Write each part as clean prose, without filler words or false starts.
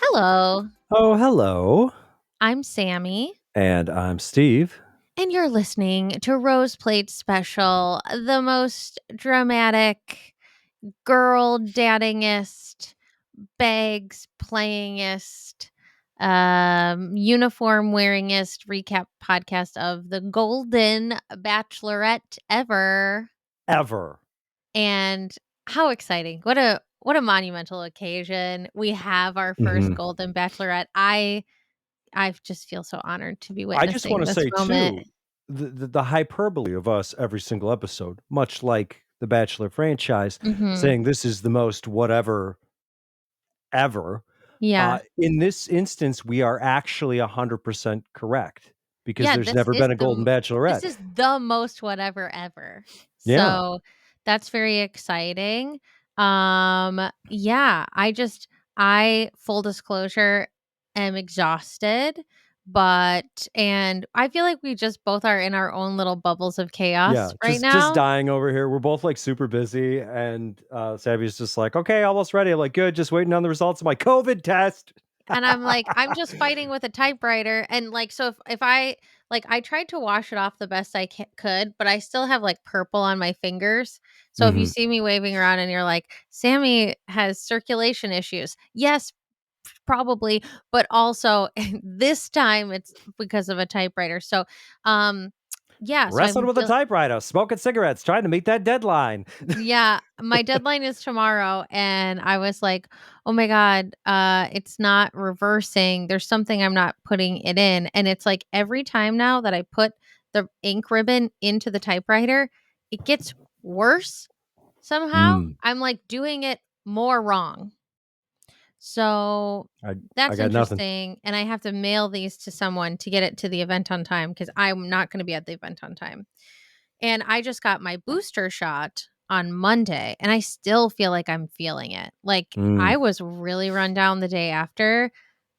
Hello, Oh, hello. I'm Sammy, And I'm Steve. and you're listening to Rose Plate Special, the most dramatic, girl daddingest, bags playingest, uniform wearingest recap podcast of the Golden Bachelorette ever. Ever. And how exciting. What a monumental occasion. We have our first Mhm. Golden Bachelorette. I just feel so honored to be I just want witnessing to this say, moment. too, the hyperbole of us every single episode, much like the Bachelor franchise, Mhm. saying this is the most whatever ever. Yeah. In this instance, we are actually 100% correct because Yeah, there's never been a Golden this Bachelorette. is the most whatever ever. Yeah. So, that's very exciting. Yeah, I full disclosure, am exhausted, and I feel like we just both are in our own little bubbles of Yeah, chaos right just now. dying over here. We're both like super busy, and Savvy's just like, okay, almost ready. I'm like, good, just waiting on the results of my COVID test. And I'm like, I'm just fighting with a typewriter. And like, so if I like, I tried to wash it off the best I could, but I still have like purple on my fingers. So if you Mhm. see me waving around and you're like, Sammy has circulation issues. Yes, probably, but also this time it's because of a typewriter. So, um, yeah, so I've Wrestling been with a typewriter, smoking cigarettes, trying to meet that deadline. yeah, my deadline is tomorrow and I was like, "Oh my god, it's not reversing. There's something I'm not putting it in." And it's like every time now that I put the ink ribbon into the typewriter, it gets worse somehow. Mm, I'm like doing it more wrong. So I I that's got nothing. interesting and I have to mail these to someone to get it to the event on time cuz I'm not going to be at the event on time. And I just got my booster shot on Monday, and I still feel like I'm feeling it. Like, Mm, I was really run down the day after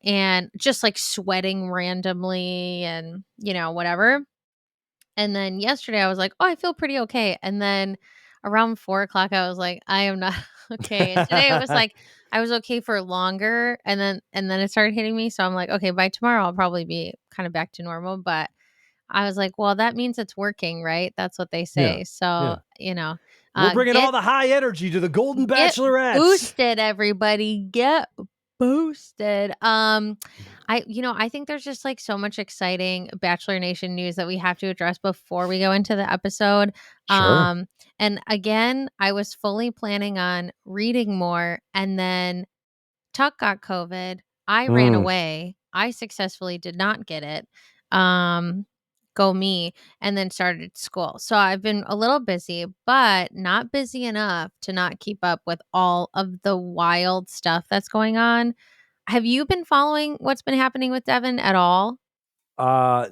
and just, like, sweating randomly and, whatever. And then yesterday, I was like, "Oh, I feel pretty okay." And then around 4 o'clock, I was like, "I am not okay." And today, it was like I was okay for longer, and then it started hitting me, so I'm like, "Okay, by tomorrow, I'll probably be kinda back to normal." But I was like, "Well, that means it's working, right?" That's what they yeah, say. So, yeah. We're bringing all get the high energy to the Golden get Bachelorettes. boosted, everybody. Get boosted. I think there's just like so much exciting Bachelor Nation news that we have to address before we go into the episode. Sure. And again, I was fully planning on reading more, and then Tuck got COVID. I ran Mm, away. I successfully did not get it. Um, Go me, and then started school. So I've been a little busy, but not busy enough to not keep up with all of the wild stuff that's going on. Have you been following what's been happening with Devin at all?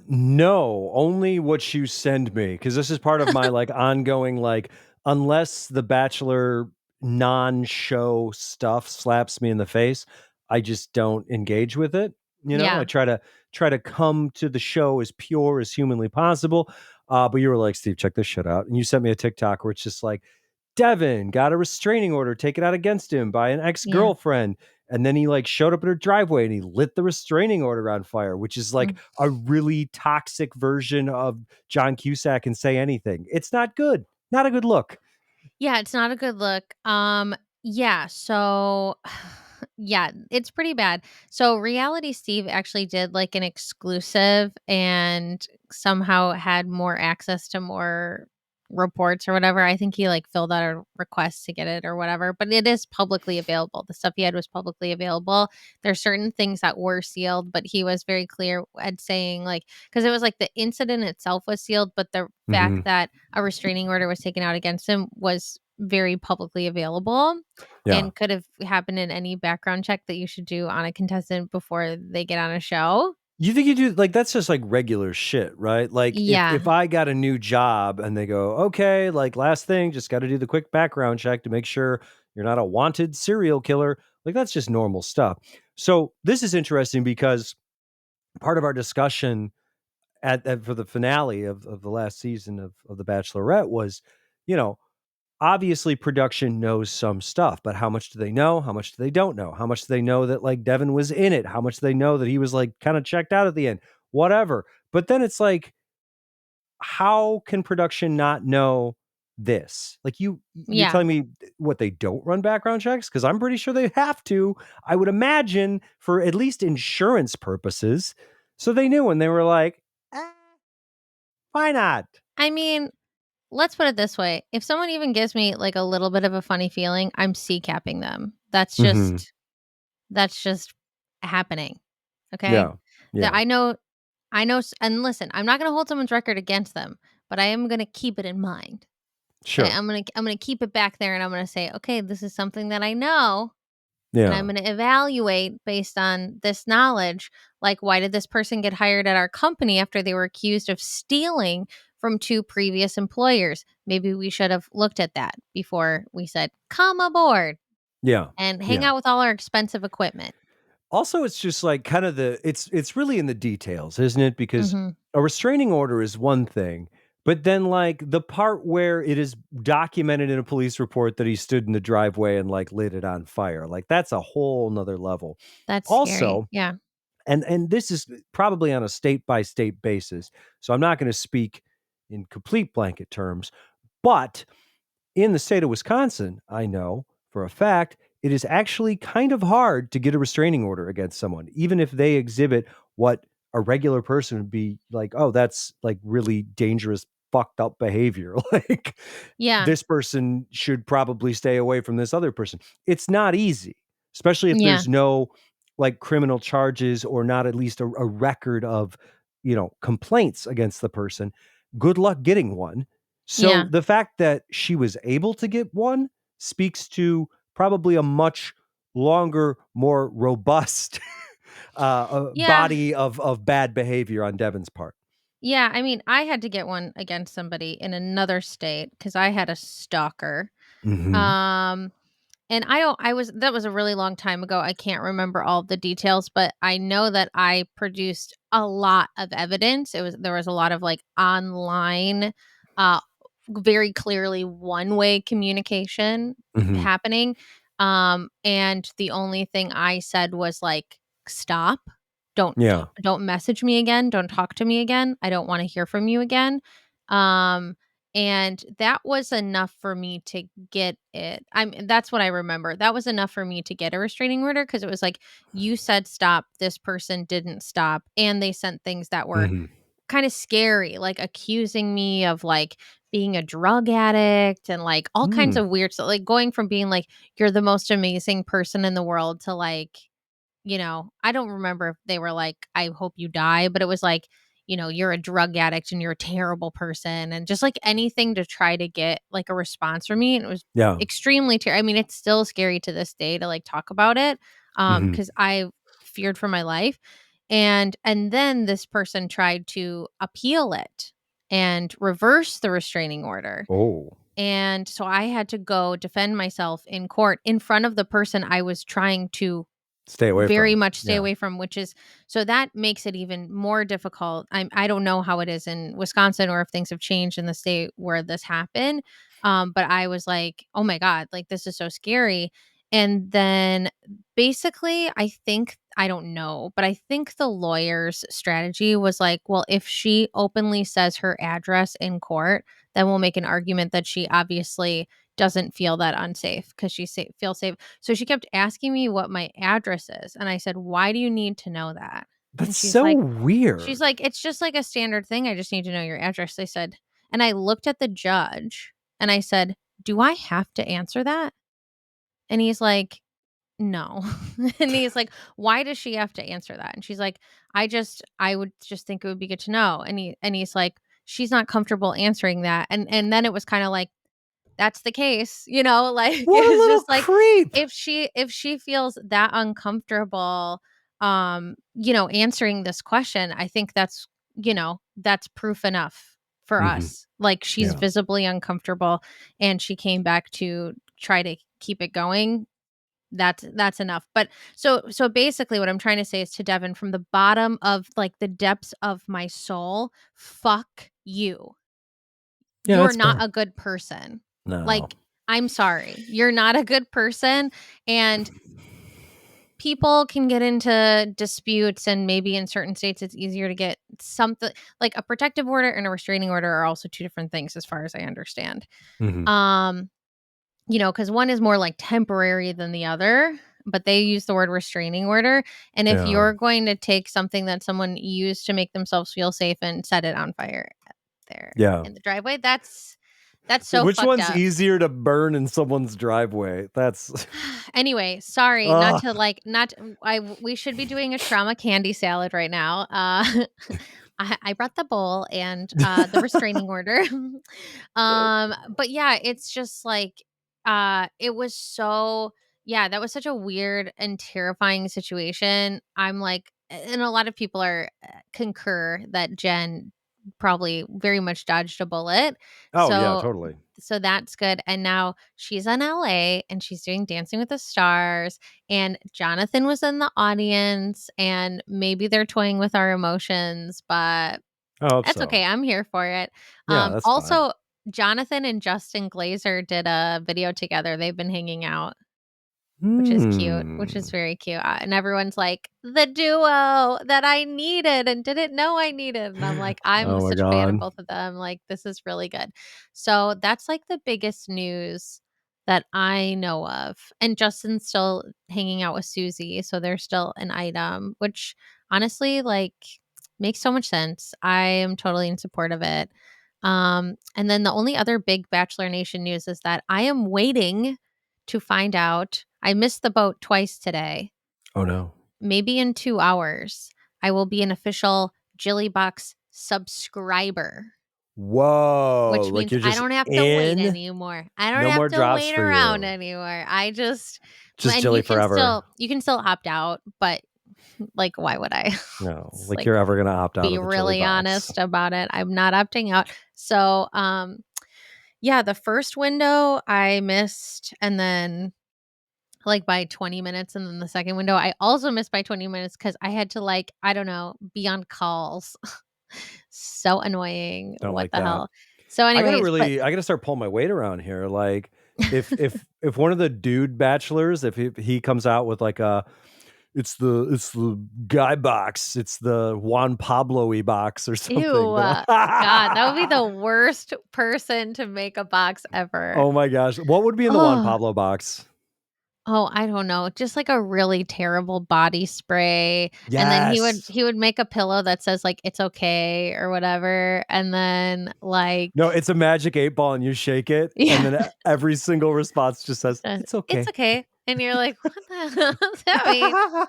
no, only what you send me because this is part of my like ongoing like unless the Bachelor non-show stuff slaps me in the face, I just don't engage with it. I Yeah. try to come to the show as pure as humanly possible. But you were like, Steve, check this shit out, and you sent me a TikTok where it's just like Devin got a restraining order taken out against him by an Yeah. ex-girlfriend. And then he like showed up at her driveway and he lit the restraining order on fire, which is like Mm. a really toxic version of John Cusack and Say Anything. It's not good. Not a good look. Yeah, it's not a good look. Yeah, so yeah, it's pretty bad. So Reality Steve actually did like an exclusive and somehow had more access to more reports or whatever. I think he like filled out a request to get it or whatever, but it is publicly available. The stuff he had was publicly available. There's certain things that were sealed, but he was very clear at saying like because it was like the incident itself was sealed, but the fact Hmm. that a restraining order was taken out against him was very publicly available Yeah. and could have happened in any background check that you should do on a contestant before they get on a show. You think you do like that's just like regular shit, right? Like if Yeah. I got a new job and they go, okay, like last thing, just got to do the quick background check to make sure you're not a wanted serial killer. Like that's just normal stuff. So this is interesting because part of our discussion for the finale of the last season of The Bachelorette was, you know, obviously production knows some stuff, but how much do they know? How much do they don't know? How much do they know that like Devin was in it? How much do they know that he was like kind of checked out at the end? Whatever. But then it's like, how can production not know this? Like you're Yeah. telling me what, they don't run background checks? Because I'm pretty sure they have to. I would imagine for at least insurance purposes. So they knew, and they were like, eh, why not? I mean, let's put it this way. If someone even gives me like a little bit of a funny feeling, I'm C capping them. Hmm. That's just happening. Okay? Yeah. That Yeah. I know and listen, I'm not going to hold someone's record against them, but I am going to keep it in mind. Okay? Sure. I'm going to keep it back there and I'm going to say, "Okay, this is something that I know and I'm Yeah. going to evaluate based on this knowledge, like why did this person get hired at our company after they were accused of stealing from two previous employers? Maybe we should have looked at that before we said, "Come aboard Yeah. and hang Yeah. out with all our expensive equipment." Also, it's just like kind of it's really in the details, isn't it? Because Mhm. a restraining order is one thing, but then like the part where it is documented in a police report that he stood in the driveway and like lit it on fire, like that's a whole nother level. That's scary. Also, Yeah. and this is probably on a state by state basis, so I'm not going to speak in complete blanket terms, but in the state of Wisconsin, I know for a fact it is actually kind of hard to get a restraining order against someone, even if they exhibit what a regular person would be like, oh, that's like really dangerous, fucked up behavior. Like, Yeah. this person should probably stay away from this other person. It's not easy, especially if Yeah. there's no like criminal charges or not at least a record of, complaints against the person. Good luck getting one. So Yeah. the fact that she was able to get one speaks to probably a much longer, more robust Yeah. body of bad behavior on Devin's part. Yeah, I mean, I had to get one against somebody in another state because I had a stalker. Hmm. Um, and I was that was a really long time ago. I can't remember all of the details, but I know that I produced a lot of evidence. There was a lot of like online, uh, very clearly one-way communication Hmm. happening. And the only thing I said was like, "Stop. Yeah. Don't message me again. Don't talk to me again. I don't want to hear from you again." Um, and that was enough for me to get it. That's what I remember. That was enough for me to get a restraining order because it was like you said stop, this person didn't stop, and they sent things that were Hmm. kind of scary, like accusing me of like being a drug addict and like all kinds Mm. of weird stuff, like going from being like you're the most amazing person in the world to like, I don't remember if they were like, "I hope you die," but it was like, "You're a drug addict and you're a terrible person," and just like anything to try to get like a response from me. And it was Yeah. extremely I mean, it's still scary to this day to like talk about it, Hmm. because I feared for my life. And then this person tried to appeal it and reverse the restraining order. Oh, And so I had to go defend myself in court in front of the person I was trying to stay away very from. much stay Yeah. away from, which is so that makes it even more difficult. I don't know how it is in Wisconsin or if things have changed in the state where this happened. But I was like, "Oh my god, like this is so scary." And then basically, I don't know, but I think the lawyer's strategy was like, "Well, if she openly says her address in court, then we'll make an argument that she obviously doesn't feel that unsafe because feels safe." So she kept asking me what my address is, and I said, "Why do you need to know that?" And That's so she's weird. like, "It's just like a standard thing. I just need to know your address." I said, and I looked at the judge and I said, "Do I have to answer that?" And he's like, "No." And he's like, "Why does she have to answer that?" And she's like, I would just think it would be good to know." And he's like, "She's not comfortable answering that." And then it was kind of like, that's the case, like What a it's little just like creep. if she feels that uncomfortable answering this question, I think that's proof enough for Hmm. us. Like she's Yeah. visibly uncomfortable and she came back to try to keep it going. That's enough. But so basically what I'm trying to say is to Devin from the bottom of like the depths of my soul, fuck you. Yeah, You're that's not fair. a good person. No. Like, I'm sorry. You're not a good person. And people can get into disputes, and maybe in certain states it's easier to get something like a protective order and a restraining order are also two different things as far as I understand. Mhm. Um, because one is more like temporary than the other, but they use the word restraining order. And if Yeah. you're going to take something that someone used to make themselves feel safe and set it on fire there Yeah. in the driveway, that's so Which fucked one's up. easier to burn in someone's driveway? That's Anyway, sorry, not ugh. to like not I we should be doing a trauma candy salad right now. I brought the bowl and the restraining order. But yeah, it's just like it was so yeah, that was such a weird and terrifying situation. I'm like and a lot of people are concur that Jen probably very much dodged a bullet. Oh, yeah, So totally. that's good. And now she's in LA and she's doing Dancing with the Stars. And Jonathan was in the audience. And maybe they're toying with our emotions, but I hope that's okay. so. I'm here for it. Yeah, that's fine. Also, Jonathan and Justin Glazer did a video together. They've been hanging out, which is cute, which is Hmm. very cute. And everyone's like, the duo that I needed and didn't know I needed. And I'm like, I'm Oh my such a fan of god. both of them. Like, this is really good. So that's like the biggest news that I know of. And Justin's still hanging out with Susie. So they're still an item, which honestly, like, makes so much sense. I am totally in support of it. And then the only other big Bachelor Nation news is that I am waiting to find out. I missed the boat twice today. Oh no. Maybe in 2 hours, I will be an official Jilly Box subscriber, Whoa, which like means you're I just don't have to wait in? anymore. I don't No have more to drops wait for around you. anymore. I just Just and Jilly forever. you can still opt out, but like why would I? No, Let's like like you're ever gonna opt out be of the Jilly really box. honest about it. I'm not opting out. So, yeah, the first window I missed and then like by 20 minutes, and then the second window I also missed by 20 minutes because I had to like, I don't know, be on calls. So annoying. Don't What like the that. hell? So anyways, but I gotta start pulling my weight around here. Like if one of the dude bachelors, if he comes out with like a it's the guy box, it's the Juan Pablo y box or something, ew, then God, that would be I the worst person to make a box ever. oh my gosh. What would be in the Juan Oh, Pablo box? oh, I don't know, just like a really terrible body spray, and then Yes. he would make a pillow that says like "It's okay" or whatever, and then like No, it's a magic 8 ball and you shake it, and yeah. then every single response just says, "It's It's okay." okay. And you're like, "What the hell does that mean?"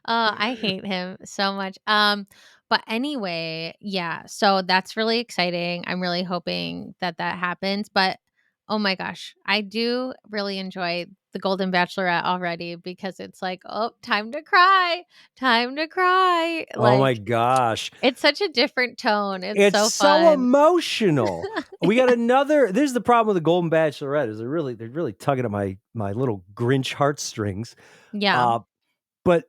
I hate him so much. But anyway, yeah, so that's really exciting. I'm really hoping that that happens, but oh my gosh, I do really enjoy the Golden Bachelorette already because it's like, "Oh, time to cry. Time to cry." Oh my Like, gosh. it's such a different tone. It's It's so so fun. emotional. We got another this is the problem with the Golden Bachelorette is they're really tugging at my little Grinch heartstrings. Yeah. Uh, but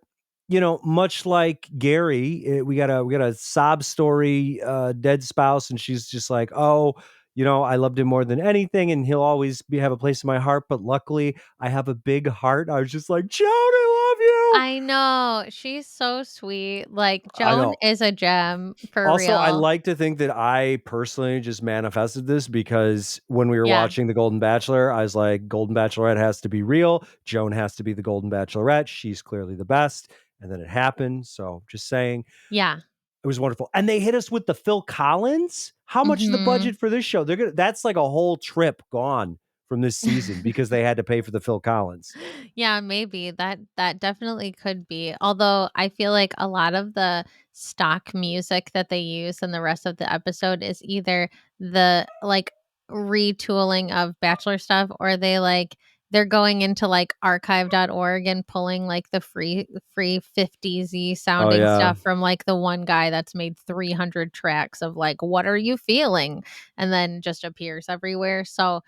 much like Gary, we got a sob story, dead spouse, and she's just like, "Oh, I loved him more than anything, and he'll always have a place in my heart. But luckily, I have a big heart." I was just like, "Joan, I love you." I know. She's so sweet. Like, I Joan know. is a gem for Also, I real. like to think that I personally just manifested this because when we were Yeah. watching The Golden Bachelor, I was like, Golden Bachelorette has to be real. Joan has to be the Golden Bachelorette. She's clearly the best. And then it happened. So just saying, Yeah. it was wonderful. And they hit us with the Phil Collins. How much is the Mhm. budget for this show? That's like a whole trip gone from this season because they had to pay for the Phil Collins. Yeah, maybe. That definitely could be. Although I feel like a lot of the stock music that they use in the rest of the episode is either the like retooling of Bachelor stuff or they're going into like archive.org and pulling like the free 50s Oh sounding yeah. stuff from like the one guy that's made 300 tracks of like what are you feeling and then just appears everywhere. So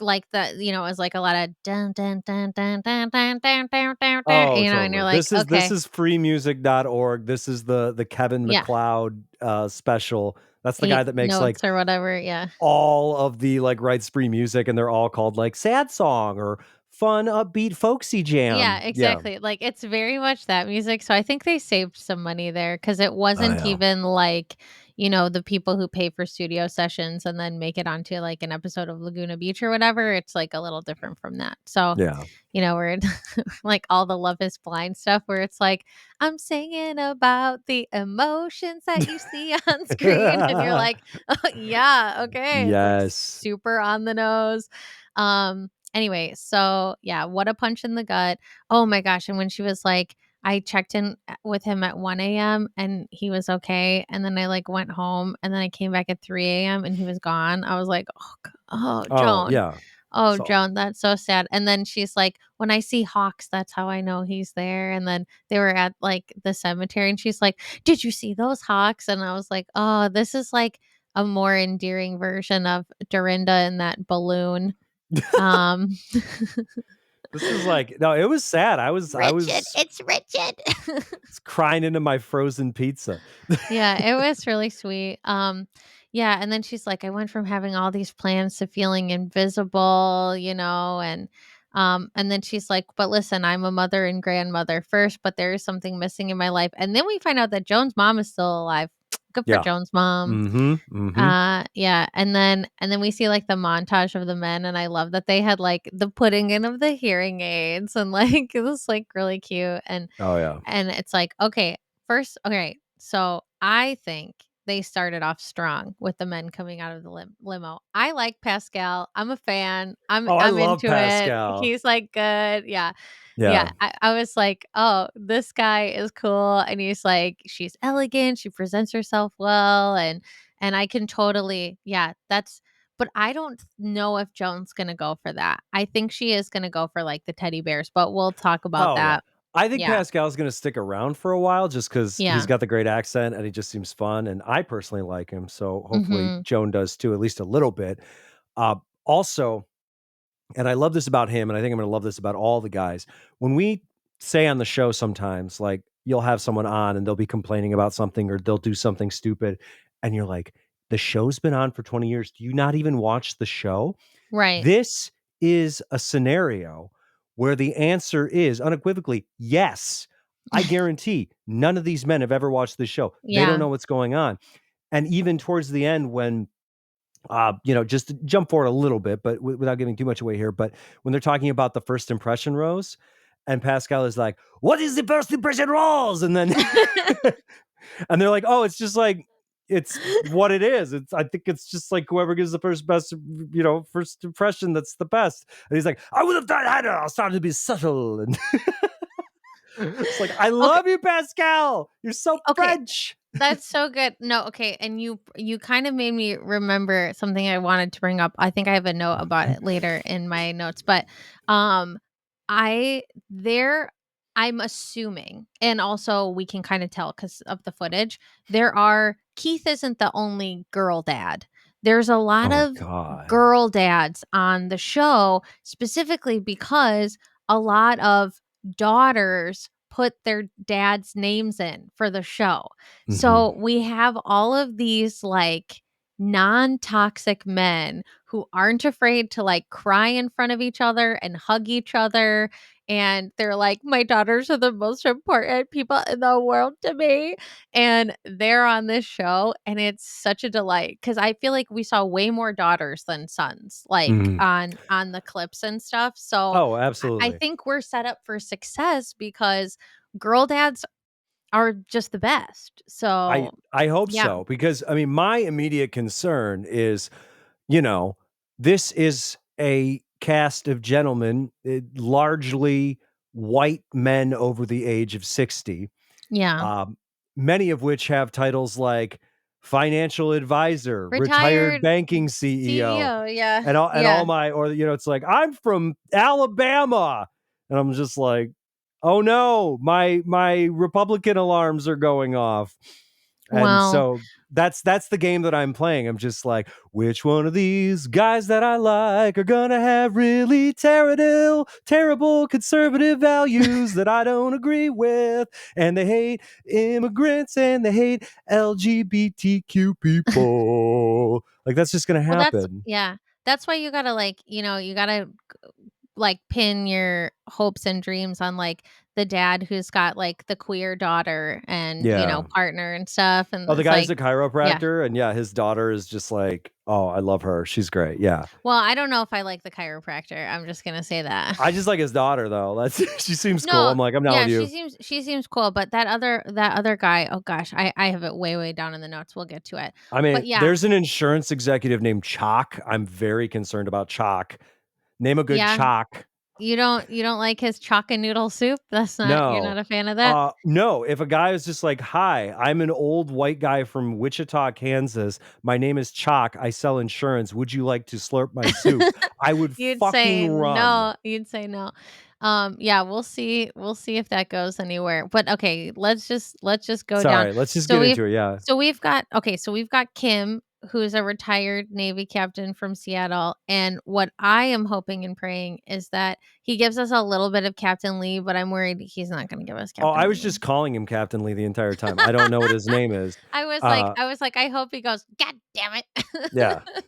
like the it was like a lot of dun dun dun dun dun dun dun dun dun dun, Oh, and you're totally. like, This "Okay, is freemusic.org. This is the Kevin yeah, MacLeod special. That's the guy 8 that makes like notes or whatever," yeah. all of the like writes free music, and they're all called like sad song or fun, upbeat, folksy Yeah, jam. Yeah. exactly. Like, it's very much that music, so I think they saved some money there because it Oh wasn't yeah. even like, the people who pay for studio sessions and then make it onto, like, an episode of Laguna Beach or whatever. It's, like, a little different from that. So, Yeah. where it like, all the Love Is Blind stuff where it's like, "I'm singing about the emotions that you see on screen," and you're like, "Oh, yeah, okay." It's, like, Yes. super on the nose. Anyway, so, yeah, what a punch in the gut. Oh my gosh, and when she was like, I checked in with him at 1 AM and he was okay, and then I, like, went home, and then I came back at 3 AM and he was gone. I was like, "Oh, Oh Joan. yeah. Oh, So Joan, that's so sad." And then she's like, "When I see hawks, that's how I know he's there." And then they were at, like, the cemetery, and she's like, "Did you see those hawks?" And I was like, "Oh, this is, like, a more endearing version of Dorinda and that balloon." Um this is like no, it was sad. I Richard, was it's Richard. crying into my frozen pizza. Yeah, it was really sweet. Yeah, and then she's like, I went from having all these plans to feeling invisible, and then she's like, but listen, I'm a mother and grandmother first, but there is something missing in my life. And then we find out that Joan's mom is still alive. Good for Yeah. Joan's mom. Mhm. Mhm. Yeah, and then we see, like, the montage of the men, and I love that they had, like, the putting in of the hearing aids, and, like, it was, like, really cute, Oh yeah. and it's like, okay, so I think they started off strong with the men coming out of the limo. I like Pascal. I'm a fan. I'm Oh, I I'm love into it. Pascal. He's, like, good. Yeah. Yeah. Yeah, I was like, "Oh, this guy is cool," and he's like, "She's elegant, she presents herself well," and I can totally that's but I don't know if Joan's gonna go for that. I think she is gonna go for, like, the teddy bears, but we'll talk about Oh, yeah. that. I think Yeah. Pascal's gonna stick around for a while just because 'cause he's Yeah. got the great accent and he just seems fun, and I personally like him, so hopefully Mhm. Joan does too, at least a little bit. Also, and I love this about him, and I think I'm gonna love this about all the guys. When we say on the show sometimes, like, you'll have someone on and they'll be complaining about something or they'll do something stupid, and you're like, "The show's been on for 20 years. Do you not even watch the show?" Right. This is a scenario where the answer is unequivocally yes. I guarantee none of these men have ever watched this show. They don't Yeah. know what's going on. And even towards the end, when just to jump forward a little bit, but without giving too much away here. But when they're talking about the first impression rose, and Pascal is like, "What is the first impression rose?" And then and they're like, "Oh, it's just like it's what it is. It's I think it's just like whoever gives the first best, first impression that's the best." And he's like, "I would have done I don't know, started to be subtle." And it's like, I Okay, love you, Pascal. You're so okay. French. That's so good. No, okay, and you kind of made me remember something I wanted to bring up. I think I have a note about it later in my notes, but um I there I'm assuming, and also we can kind of tell cuz of the footage, Keith isn't the only girl dad. There's a lot Oh my of god. girl dads on the show specifically because a lot of daughters put their dad's names in for the show. Mhm. So we have all of these like non-toxic men who aren't afraid to like cry in front of each other and hug each other, and they're like, my daughters are the most important people in the world to me, and they're on this show, and it's such a delight because I feel like we saw way more daughters than sons like Mhm. on the clips and stuff. So Oh, I absolutely. think we're set up for success because girl dads are just the best. I So, I hope yeah. so because I mean my immediate concern is, you know, this is a cast of gentlemen, largely white men over the age of 60, Yeah. um, many of which have titles like financial advisor, retired Retired banking CEO, CEO, yeah. and all Yeah. my or it's like I'm from Alabama, and I'm just like, oh no, my Republican alarms are going off. And Well, so that's the game that I'm playing. I'm just like, which one of these guys that I like are gonna have really terrible conservative values that I don't agree with, and they hate immigrants and they hate LGBTQ people. Like that's just gonna well, that's happen. yeah. That's why you gotta, like, you gotta, like, pin your hopes and dreams on, like, the dad who's got, like, the queer daughter and, Yeah. partner and stuff, and Oh, the it's guy's like a yeah. chiropractor, and yeah, his daughter is just like, oh, I love her. She's great. Yeah. Well, I don't know if I like the chiropractor, I'm just gonna say that. I just like his daughter though. That's she seems cool. No, I'm like, I'm down yeah, with you. she seems cool, but that other guy, oh gosh, I have it way, way down in the notes, we'll get to it. I mean, But yeah, there's an insurance executive named Chalk. I'm very concerned about Chalk. Name a good yeah, Chalk. you don't like his chalk and noodle soup? You're not No. a fan of that? No, if a guy is just like, "Hi, I'm an old white guy from Wichita, Kansas. My name is Chalk. I sell insurance. Would you like to slurp my soup?" I would You'd fucking say run. no, you'd say no. Yeah, we'll see if that goes anywhere. But okay, let's just go down. Sorry, let's just So get we've into it. Yeah. so we've got Kim, who's a retired Navy captain from Seattle, and what I am hoping and praying is that he gives us a little bit of Captain Lee, but I'm worried he's not gonna give us Oh, I Captain was Lee. just calling him Captain Lee the entire time. I don't know what his name is. I was like Uh, I was like, "I hope he goes, 'God damn yeah, it.'"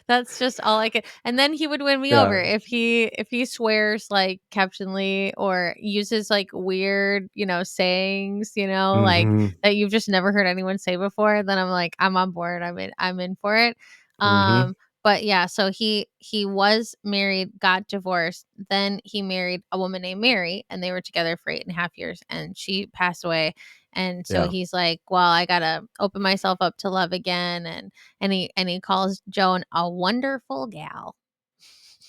That's just all I could and then he would win me over yeah. if he swears like Captain Lee or uses, like, weird, sayings, like, Mhm, that you've just never heard anyone say before, then I'm like, "I'm on board, I'm in for it." mhm. But yeah, so he was married, got divorced, then he married a woman named Mary, and they were together for 8.5 years, and she passed away, and so Yeah. he's like, "Well, I gotta open myself up to love again," and he calls Joan a wonderful gal.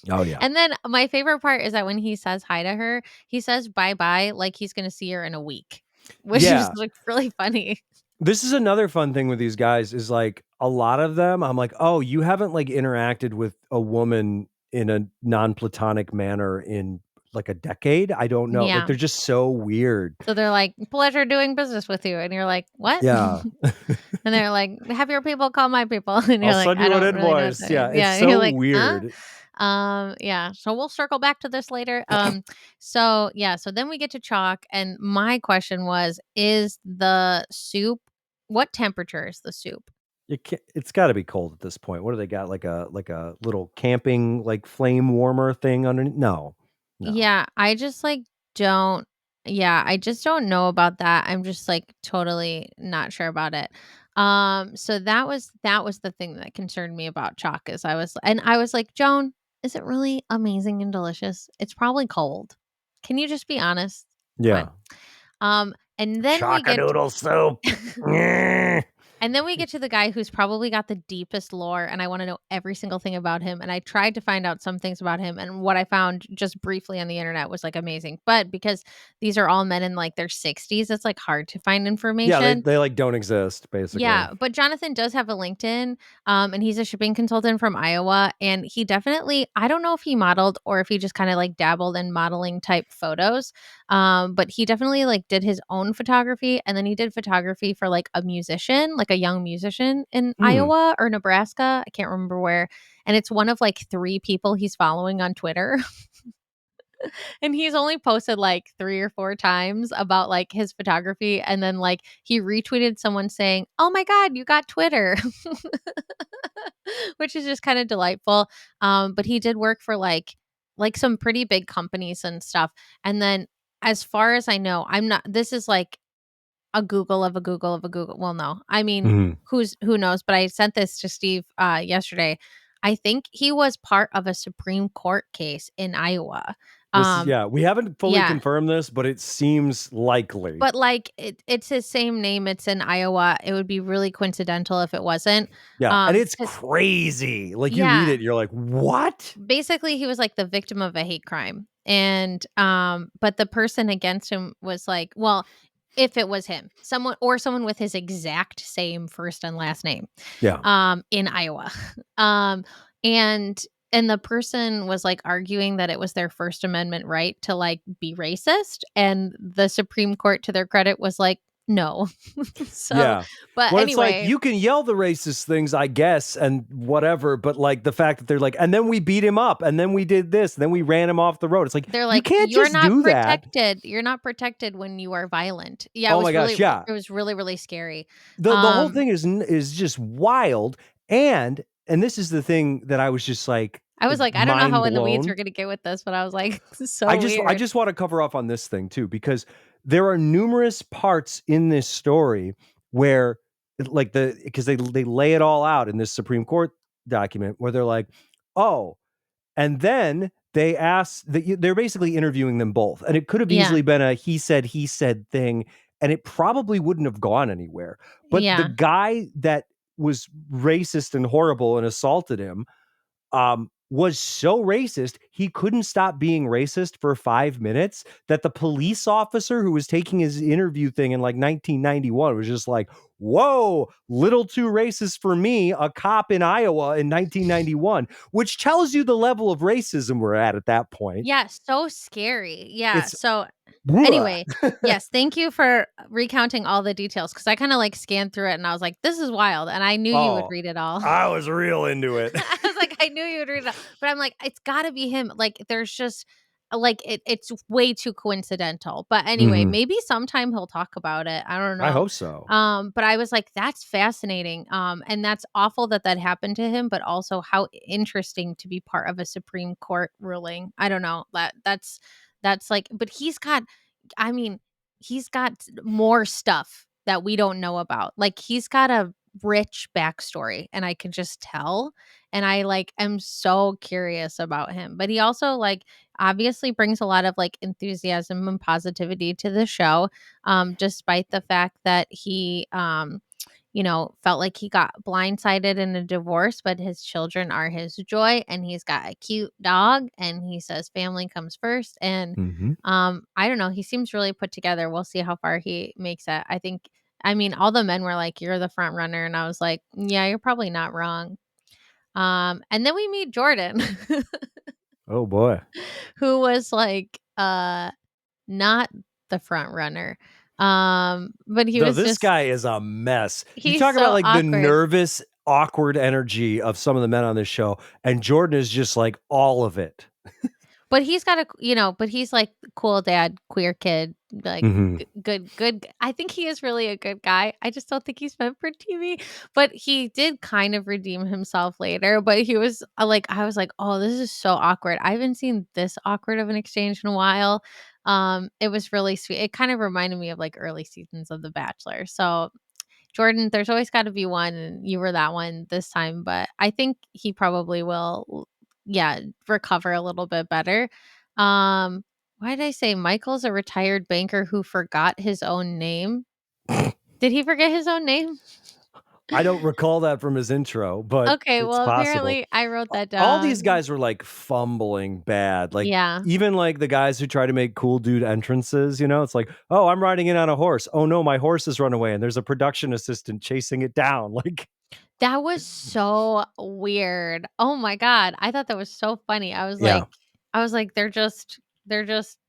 Oh, yeah. And then my favorite part is that when he says hi to her, he says bye-bye like he's gonna see her in a week, which is, Yeah. like, really funny. This is another fun thing with these guys is, like, a lot of them, I'm like, "Oh, you haven't, like, interacted with a woman in a non-platonic manner in, like, a decade? I don't know." Like, Yeah. they're just so weird. So they're like, "Pleasure doing business with you," and you're like, "What?" Yeah. And they're like, "Have your people call my people," and I'll you're like, send "I you an don't really know what invoice. that is." Yeah, it's Yeah, you're so like, "Huh?" weird. Yeah, so we'll circle back to this later. So yeah, so then we get to chalk, and my question was, is the soup what temperature is the soup? It's gotta be cold at this point. What do they got? Like a little camping, like, flame warmer thing underneath? No. No. Yeah, don't I just don't know about that. I'm just, like, totally not sure about it. So that was the thing that concerned me about chalk is I was like, "Joan, is it really amazing and delicious? It's probably cold. Can you just be honest?" Fine. Yeah. And then we get Chock-a-doodle soup. Nyeh. And then we get to the guy who's probably got the deepest lore, and I wanna know every single thing about him, and I tried to find out some things about him, and what I found just briefly on the internet was, like, amazing, but because these are all men in, like, their 60s, it's, like, hard to find Yeah, they information. they, like, don't exist, basically. Yeah, but Jonathan does have a LinkedIn, and he's a shipping consultant from Iowa, and he definitely I don't know if he modeled or if he just kinda, like, dabbled in modeling type photos, but he definitely, like, did his own photography, and then he did photography for, like, a musician, like, a young musician in Mm. Iowa or Nebraska, I can't remember where, and it's one of, like, 3 people he's following on Twitter. And he's only posted like 3 or 4 times about, like, his photography, and then, like, he retweeted someone saying, "Oh my god, you got Twitter." Which is just kinda delightful, but he did work for, like, some pretty big companies and stuff, and then, as far as I know, I'm not this is, like, a Google of a Google of a Google well, no, I mean, Mhm. who knows, but I sent this to Steve, yesterday. I think he was part of a Supreme Court case in Iowa. This is Um yeah, we haven't fully yeah, confirmed this, but it seems likely. but, like, it's his same name, it's in Iowa, it would be really coincidental if it wasn't, Yeah, and it's 'cause crazy. Like, you read yeah, it, you're like, "What?" basically, he was, like, the victim of a hate crime, and, but the person against him was, like well, if it was him, someone with his exact same first and last name, Yeah. in Iowa. Um, and and the person was, like, arguing that it was their First Amendment right to, like, be racist, and the Supreme Court, to their credit, was like, No. So, Yeah. but Well, it's like anyway, you can yell the racist things, I guess, and whatever, but like the fact that they're like, and then we beat him up, and then we did this, and then we ran him off the road. It's like they're you like, can't "You're just not do that. protected. You're not protected when you are violent." Yeah, Oh my gosh, yeah. it was really, really scary. The whole Um, thing is just wild, and this is the thing that I was just like I was like, "I don't know mind how in the weeds blown. we're gonna get with this," but I was like, "This is so I weird." just want to cover off on this thing too, because there are numerous parts in this story where like because they lay it all out in this Supreme Court document where they're like, oh, and then they ask that they're basically interviewing them both. And it could have Yeah, easily been a he said thing, and it probably wouldn't have gone anywhere. But the yeah. guy that was racist and horrible and assaulted him was so racist, he couldn't stop being racist for 5 minutes. That the police officer who was taking his interview thing in like 1991 was just like, whoa, little too racist for me, a cop in Iowa in 1991, which tells you the level of racism we're at that point. Yeah, so scary. Yeah, It's, so bleh. anyway, yes, thank you for recounting all the details because I kinda, like, scanned through it and I was like, "This is wild," and I knew you would Oh, read it all. I was real into it. I was like, "I knew you would read it all," but I'm like, "It's gotta be him." Like, there's just like, it's way too coincidental, but anyway, Mhm. maybe sometime he'll talk about it, I don't I know. hope so. But I was like, "That's fascinating," and that's awful that that happened to him, but also how interesting to be part of a Supreme Court ruling. I don't know, that's like but I mean, he's got more stuff that we don't know about. Like, he's got a rich backstory, and I can just tell, and I, like, am so curious about him. But he also, like, obviously brings a lot of, like, enthusiasm and positivity to the show, despite the fact that he, felt like he got blindsided in a divorce, but his children are his joy, and he's got a cute dog, and he says family comes first. And Mhm. I don't know, he seems really put together. We'll see how far he makes it. I mean, all the men were like, "You're the front runner," and I was like, "Yeah, you're probably not wrong." And then we meet Jordan, Oh boy. who was like, not the front runner. But he No, was this just guy is a mess. You he's talk about so like the awkward. nervous, awkward energy of some of the men on this show, and Jordan is just like all of it. But he's got but he's like cool dad, queer kid, like Mhm. good. I think he is really a good guy. I just don't think he's meant for TV. But he did kind of redeem himself later. But he was I was like, oh, this is so awkward. I haven't seen this awkward of an exchange in a while. It was really sweet. It kind of reminded me of like early seasons of The Bachelor. So Jordan, there's always got to be one, and you were that one this time, but I think he probably will, yeah, recover a little bit better. Um, why did I say Michael's a retired banker who forgot his own name? Did he forget his own name? I don't recall that from his intro, but Okay, it's well, possible. apparently I wrote that All these down. guys were like fumbling bad. Like Yeah. even like the guys who try to make cool dude entrances, it's like, oh, I'm riding in on a horse. Oh no, my horse has run away, and there's a production assistant chasing it down. Like, That was so weird. Oh my god, I thought that was so funny. yeah. I was like, they're just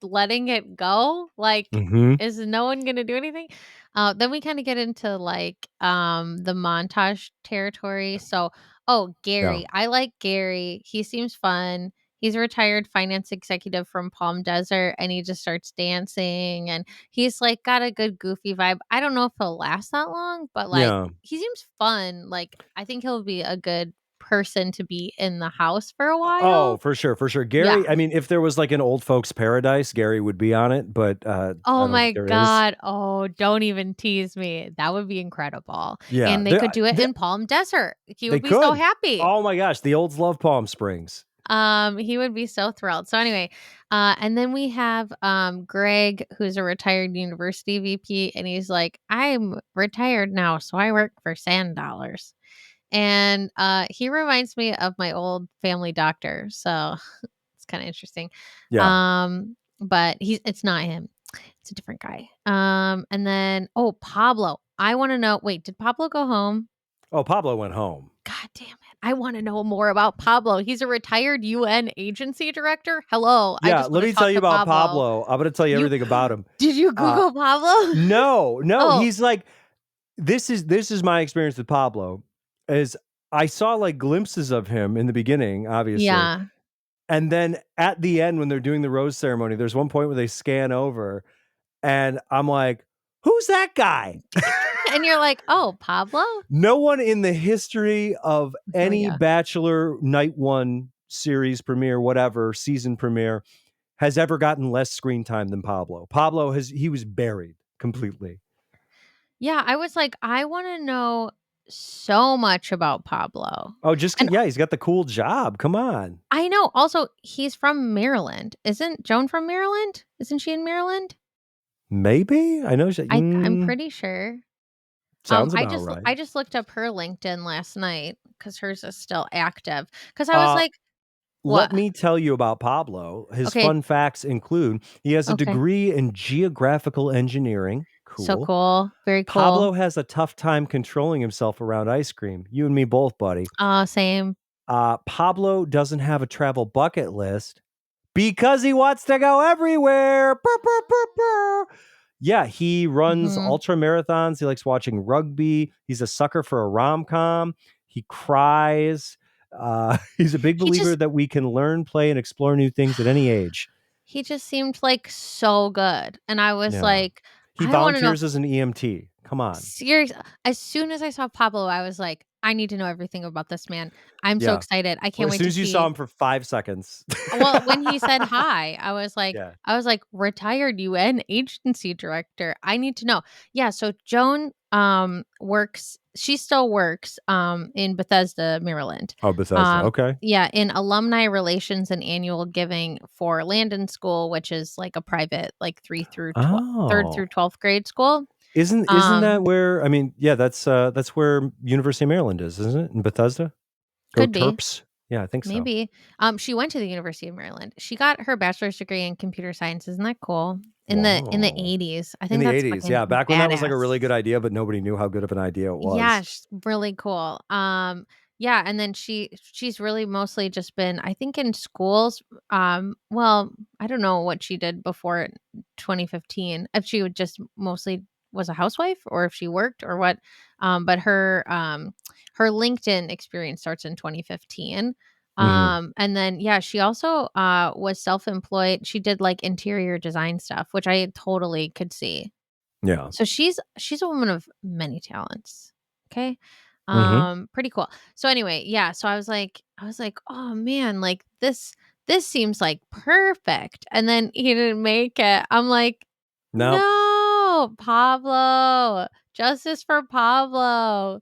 letting it go? Like, Hmm. is no one gonna do anything? Then we kinda get into, like, the montage territory. So oh, Yeah. Gary. I like Gary. He seems fun. He's a retired finance executive from Palm Desert, and he just starts dancing, and he's, like, got a good goofy vibe. I don't know if he'll last that long, but, like, Yeah. he seems fun. Like, I think he'll be a good person to be in the house for a Oh, while. for sure, for sure. Yeah. Gary, I mean, if there was like an old folks paradise, Gary would be on it, but I Oh don't think my there is. god. Oh, don't even tease me. That would be incredible. Yeah, And they could do it in Palm Desert. He they would be so could. happy. Oh my gosh, the olds love Palm Springs. He would be so thrilled. So anyway, and then we have Greg, who's a retired university VP, and he's like, I'm retired now, so I work for sand dollars. And he reminds me of my old family doctor. So it's kind of interesting. Yeah. But it's not him. It's a different guy. And then Pablo. I want to know, wait, did Pablo go home? Oh, Pablo went home. God damn it. I wanna know more about Pablo. He's a retired UN agency director. Hello, I Yeah, just let wanna me tell talk you to about Pablo. Pablo. I'm gonna tell you You everything about him. did you Uh, Google Pablo? no, no, Oh, he's like this is my experience with Pablo, is I saw, like, glimpses of him in the beginning, obviously, yeah. and then at the end when they're doing the rose ceremony, there's one point where they scan over, and I'm like, "Who's that guy?" And you're like, "Oh, Pablo?" No one in the history of I feel any ya. Bachelor night one series premiere, whatever, season premiere, has ever gotten less screen time than Pablo. He was buried completely. Yeah, I was like, "I wanna know so much about Pablo." Oh, just 'cau And yeah, he's got the cool job. Come on. I know, also, he's from Maryland. Isn't Joan from Maryland? Isn't she in Maryland? Maybe? I know I'm pretty sure. sounds about right. I just looked up her LinkedIn last night because hers is still active. Because I was Uh, like, Let "What?" me tell you about Pablo. His Okay, fun facts include he has a okay. degree in geographical engineering. So Cool. cool, very cool. Pablo has a tough time controlling himself around ice cream. You and me both, buddy. Same. Pablo doesn't have a travel bucket list because he wants to go everywhere. Brr, brr, brr, brr. Yeah, he runs Mhm. ultra marathons. He likes watching rugby. He's a sucker for a rom com. He cries. He's a big He believer just that we can learn, play, and explore new things at any age. he just seemed, like, so good, and I was Yeah. like, He "I wanna know." volunteers as an EMT. Come on. Serious as soon as I saw Pablo, I was like, "I need to know everything about this man." I'm so Yeah. excited. I Well, can't as wait soon to as you saw see. him for 5 seconds. Well, when he said hi, Yeah. I was like, "Retired UN agency director. I need to know." Yeah, so Joan, works she still works, in Bethesda, Maryland. Oh, Bethesda. Okay. Yeah, in alumni relations and annual giving for Landon School, which is like a private, like 3rd Oh. through 12th grade school. Isn't Um, that where I mean, yeah, that's where University of Maryland is, isn't it? In Bethesda? Go could be. Terps. Yeah, I think so. Maybe. She went to the University of Maryland. She got her bachelor's degree in computer science. Isn't that cool? In the Whoa. 80s. I In think the that's 80s, fucking yeah, back when that was, like, a badass. really good idea, but nobody knew how good of an idea it Yeah, was. really cool. Yeah, and then she's really mostly just been, I think, in schools. Well, I don't know what she did before 2015. If she would just mostly was a housewife or if she worked or what. But her LinkedIn experience starts in 2015. Mhm. And then yeah, she also was self-employed. She did like interior design stuff, which I totally could see. Yeah. So she's a woman of many talents. Okay. Mhm. Pretty cool. So anyway, yeah, so I was like, "Oh man, like this seems like perfect." And then he didn't make it. I'm like, No. "No, Pablo. Justice for Pablo."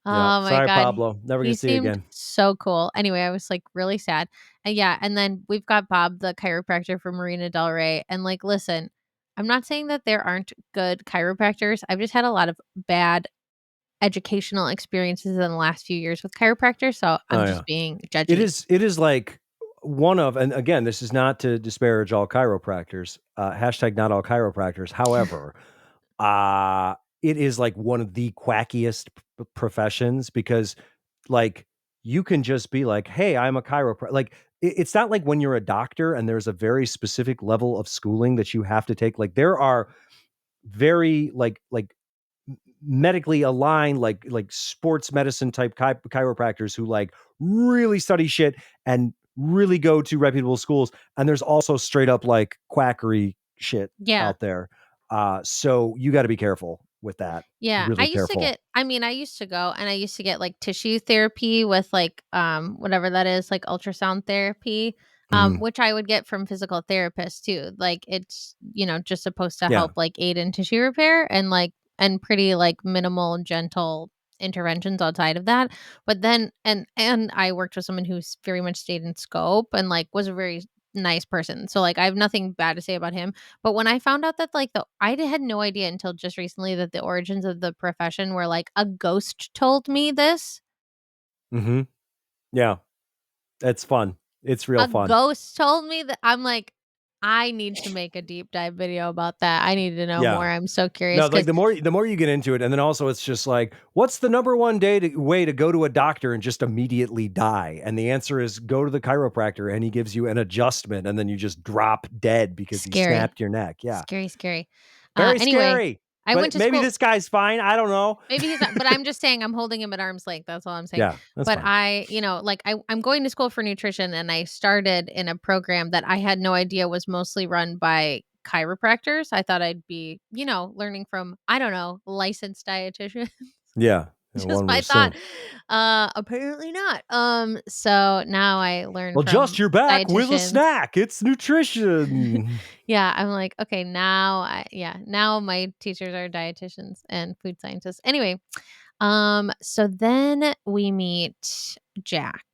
Yeah. Oh my Sorry, god. Pablo. Never He gonna see you seemed again. so cool. Anyway, I was like really sad. And yeah, and then we've got Bob, the chiropractor from Marina Del Rey. And like, listen, I'm not saying that there aren't good chiropractors. I've just had a lot of bad educational experiences in the last few years with chiropractors. So Oh, I'm yeah. just being judgy. It is like one of and again, this is not to disparage all chiropractors, hashtag not all chiropractors. However, it is like one of the quackiest professions because like you can just be like, "Hey, I'm a chiropractor." Like it's not like when you're a doctor and there's a very specific level of schooling that you have to take. Like there are very medically aligned like sports medicine type chiropractors who like really study shit and really go to reputable schools, and there's also straight up like quackery shit Yeah. out there, so you got to be careful with that, Yeah, really careful. I used to go and I used to get like tissue therapy with like whatever that is, like ultrasound therapy, Mhm. which I would get from physical therapists too. Like it's, just supposed to Yeah. help like aid in tissue repair and like and pretty like minimal and gentle interventions outside of that. But then and I worked with someone who's very much stayed in scope and like was a very nice person. So like I have nothing bad to say about him, but when I found out that, like, had no idea until just recently that the origins of the profession were, like, a ghost told me this. Mhm. Yeah, it's fun, it's real A fun. ghost told me that I'm like, I need to make a deep dive video about that. I need to know more. Yeah. I'm so No, curious like because the more you get into it, and then also it's just like, what's the number one way to go to a doctor and just immediately die? And the answer is go to the chiropractor, and he gives you an adjustment, and then you just drop dead because he scary, snapped your neck. Yeah, scary, scary. very Anyway, scary. I went But to maybe school. this guy's fine. I don't know. Maybe he's not, but I'm just saying I'm holding him at arm's length. That's all I'm saying. Yeah, that's But fine. I, like I'm going to school for nutrition and I started in a program that I had no idea was mostly run by chiropractors. I thought I'd be, learning from, I don't know, licensed dietitian. Yeah, Just one would my thought. assume. Apparently not. So now I learn Well, just from your back with a dietitians. snack. It's nutrition. Yeah, I'm like, okay, now my teachers are dietitians and food scientists. Anyway, so then we meet Jack,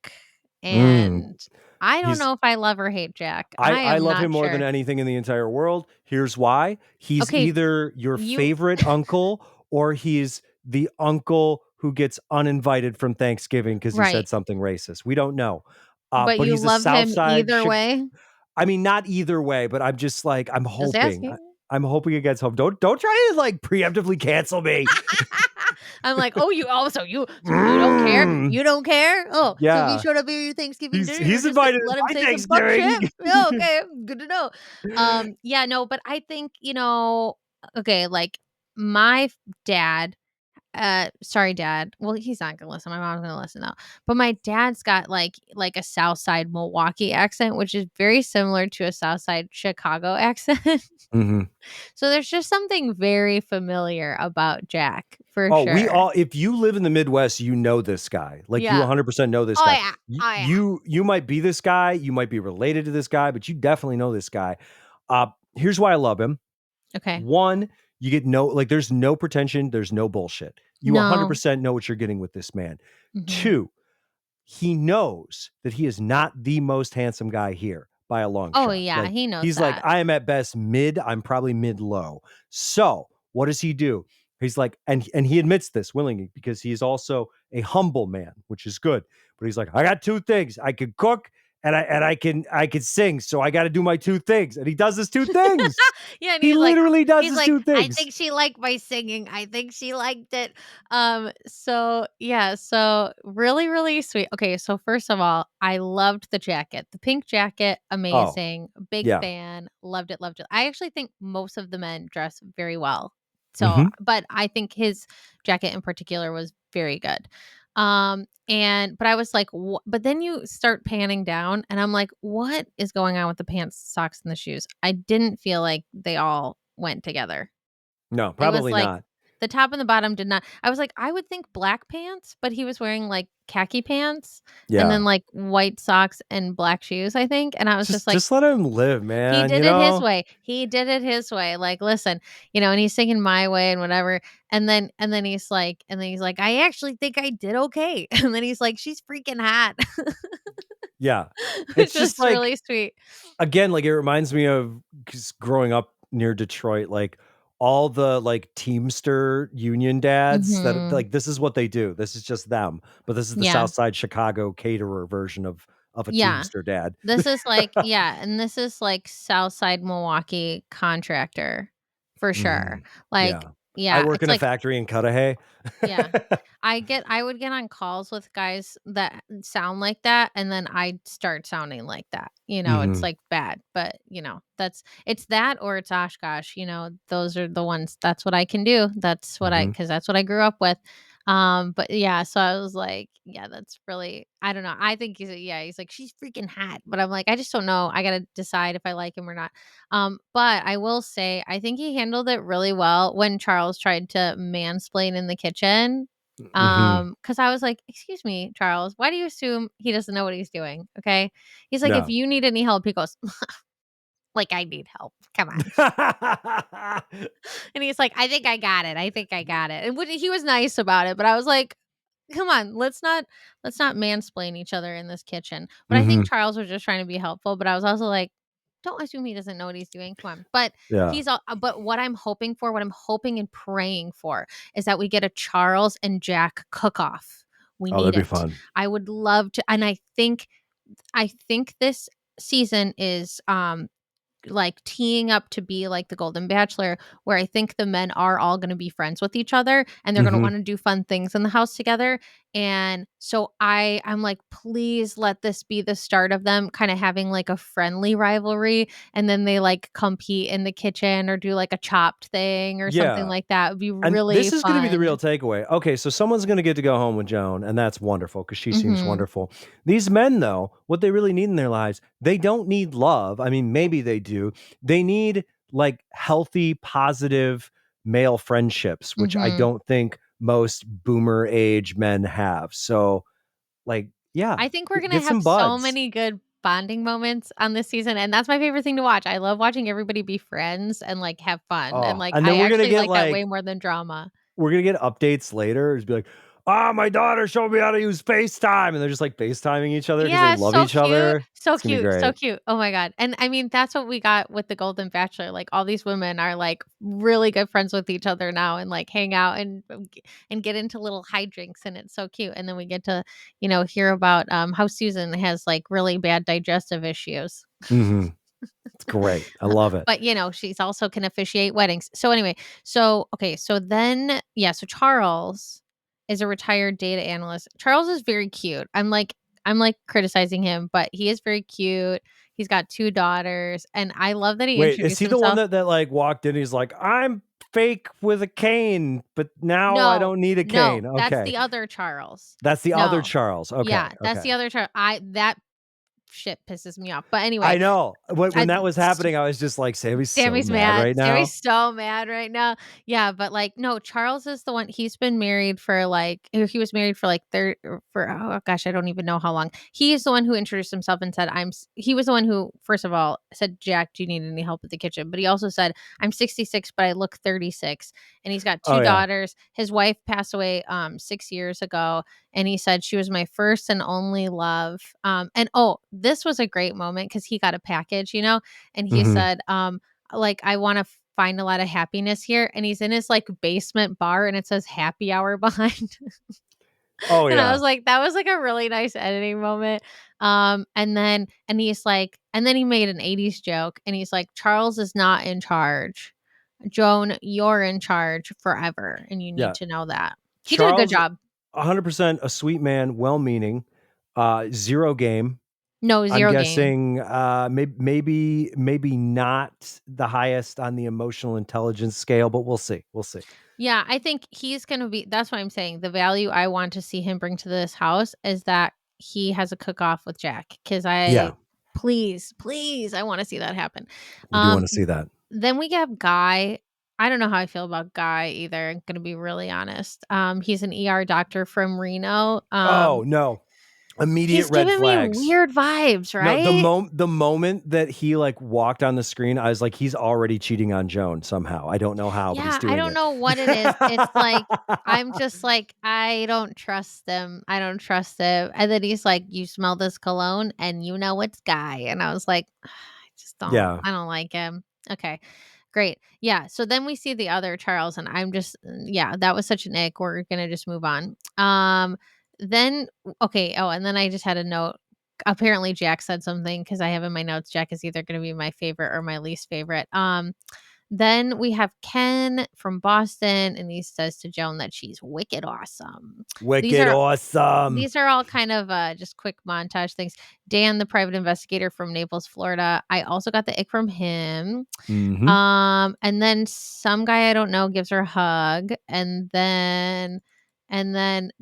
Mm. and I don't He's know if I love or hate Jack. I I I am love him not more than sure. anything in the entire world. Here's why. He's Okay, either your you favorite uncle or he's the uncle who gets uninvited from Thanksgiving because he right, said something racist. We don't know. but But you he's a love South him Side either Chi way. I mean, not either way, but I'm just like, I'm Just hoping. asking. I'm hoping it gets home. Don't try to like preemptively cancel me. I'm like, oh, so you don't care? Mm, You don't care? Oh, so if he yeah. showed up at your Thanksgiving He's dinner, you're he's just gonna invited let to him my say some fuck shit? Thanksgiving. Yeah, okay, good to know. Yeah, no, but I think okay, like my dad. Sorry, dad. Well, he's not gonna listen. My mom's gonna listen though. But my dad's got like a South Side Milwaukee accent, which is very similar to a South Side Chicago accent. Mhm. So there's just something very familiar about Jack for Oh, we sure. all if you live in the Midwest, you know this guy. Like, you Yeah. 100% know this Oh guy. yeah. You Oh yeah. you you might be this guy, you might be related to this guy, but you definitely know this guy. Here's why I love him. Okay. One, you get there's no pretension, there's no bullshit. You No. 100% know what you're getting with this man. Mhm. Two, he knows that he is not the most handsome guy here by a long Oh shot. yeah, Like, he knows he's like, that. I am at best mid, I'm probably mid low. So, what does he do? He's like, and he admits this willingly because he is also a humble man, which is good. But he's like, I got two things. I can cook and I can sing. So I got to do my two things. And he does his two things. Yeah, and He literally does his two I things. think she liked my singing. I think she liked it. So yeah, so really, really sweet. Okay, so first of all, I loved the jacket. The pink jacket, Oh, amazing. Big yeah. fan. Loved it, loved it. I actually think most of the men dress very well. So, Hmm. but I think his jacket in particular was very good. But I was like, but then you start panning down and I'm like, what is going on with the pants, socks, and the shoes? I didn't feel like they all went together. No, It was probably like not. the top and the bottom did not. I was like, I would think black pants, but he was wearing like khaki pants and then Yeah. like white socks and black shoes, I think. And I was just Just like, just let him live, he man, did it his way. He did it his way. Like, listen, and he's singing my way and whatever. And then he's like, I actually think I did okay. And then he's like, she's freaking hot. Yeah. It's Which just was like, really sweet. again, like, it reminds me of 'cause growing up near Detroit, like, all the, like, Teamster union dads that Mhm. like, this is what they do. This is just them, but this is the Yeah. South Side Chicago caterer version of a Yeah. Teamster dad. This is like yeah, and this is like Southside Milwaukee contractor for sure. Mhm. Like, Yeah. I yeah, work it's in a like factory in Cudahy. yeah. I would get on calls with guys that sound like that and then I'd start sounding like that. It's Mhm. like bad, but it's that or it's Oshkosh, those are the ones that's what I can do. That's what Mhm. cuz that's what I grew up with. But yeah, so I was like, yeah, that's really I don't know. I think he's like she's freaking hot, but I'm like I just don't know. I got to decide if I like him or not. But I will say, I think he handled it really well when Charles tried to mansplain in the kitchen. Mhm. Because I was like, "Excuse me, Charles, why do you assume he doesn't know what he's doing?" Okay, he's like, "If Yeah. you need any help," he goes, "Like I need help. Come on." And he's like, "I think I got it. I think I got it." And he was nice about it, but I was like, come on, let's not mansplain each other in this kitchen. But I think Mhm. Charles was just trying to be helpful, but I was also like, don't assume he doesn't know what he's doing. Come on. But Yeah. but what I'm hoping and praying for is that we get a Charles and Jack cook off. We Oh, need that'd be it. fun. I would love to and I think this season is like teeing up to be like the Golden Bachelor, where I think the men are all going to be friends with each other and they're going to Mhm. want to do fun things in the house together. And so I'm like, please let this be the start of them kind of having like a friendly rivalry, and then they like compete in the kitchen or do like a chopped thing or something Yeah. like that. It would be And really this is gonna be the real fun. takeaway. Okay, so someone's gonna get to go home with Joan, and that's wonderful because she seems Mhm. wonderful. These men, though, what they really need in their lives, they don't need love. I mean, maybe they do. They need like healthy, positive male friendships, which I Mhm. don't think most boomer age men have. So, like, yeah, I think we're gonna get have some so buds. many good bonding moments on this season, and that's my favorite thing to watch. I love watching everybody be friends and, like, have fun, and, Oh, like, and then I we're gonna actually get like that like way more than drama. we're gonna get updates later. It's be like, ah, my daughter showed me how to use FaceTime, and they're just like FaceTiming each other because they Yeah, love so each cute, other. so It's gonna be cute, so great. cute. Oh my god, and I mean, that's what we got with The Golden Bachelor, like, all these women are, like, really good friends with each other now and, like, hang out and get into little hijinks, and it's so cute, and then we get to, hear about, how Susan has, like, really bad digestive issues. Mhm. It's great. I love it. But, she's also can officiate weddings. So anyway, okay, so then yeah, so Charles is a retired data analyst. Charles is very cute. I'm like criticizing him, but he is very cute. He's got 2 daughters, and I love that he Wait, is introduced he the one himself. that like walked in? He's like, I'm fake with a cane, but now I No, don't need a no, cane. that's Okay, the other Charles. that's the other No. Charles. Okay, Yeah, that's okay. the other Charles. That shit pisses me off. But anyway, I know when I that was happening, I was just like, Sammy's so Sammy's mad mad. right Sammy's now. so mad right now. Yeah, but, like, no, Charles is the one. He's been married for, like, he was married for, like, oh gosh, I don't even know how long. He is the one who introduced himself and said, he was the one who, first of all, said, "Jack, do you need any help with the kitchen?" But he also said, "I'm 66, but I look 36." And he's got Oh 2 yeah. daughters. His wife passed away, 6 years ago, and he said, "She was my first and only love." And, oh, this was a great moment because he got a package, and he Mhm. said, like, I wanna find a lot of happiness here, and he's in his, like, basement bar, and it says happy hour behind. Oh And I yeah. was like, that was, like, a really nice editing moment. And then he made an '80s joke, and he's like, "Charles is not in charge. Joan, you're in charge forever, and you need Yeah. to know that." He did a good Charles, job. 100% a sweet man, well-meaning, 0 game. No, I'm 0 game. guessing, maybe not the highest on the emotional intelligence scale, but we'll see, we'll see. Yeah, I think he's gonna be that's what I'm saying. The value I want to see him bring to this house is that he has a cook-off with Jack. Because Yeah, please, please, I wanna see that happen. we do Um, wanna see that. then we have Guy. I don't know how I feel about Guy either, I'm gonna be really honest. He's an ER doctor from Reno. Oh, no. Immediate He's red giving me flags. weird vibes, No, right? the moment that he, like, walked on the screen, I was like, "He's already cheating on Joan somehow." I don't know how, but he's Yeah, I doing don't it. know what it is. It's like, I'm just like, I don't trust them. I don't trust him. And then he's like, "You smell this cologne and you know it's Guy." And I was like, Yeah. I don't like him. Okay, great. Yeah. So then we see the other Charles, and yeah, that was such an ick. We're going to just move on. Then, okay. Oh, and then I just had a note. Apparently Jack said something because I have in my notes, Jack is either going to be my favorite or my least favorite. Then we have Ken from Boston, and he says to Joan that she's wicked awesome. These Wicked are awesome. these are all kind of just quick montage things. Dan, the private investigator from Naples, Florida. I also got the ick from him. Mhm. And then some guy I don't know gives her a hug, and then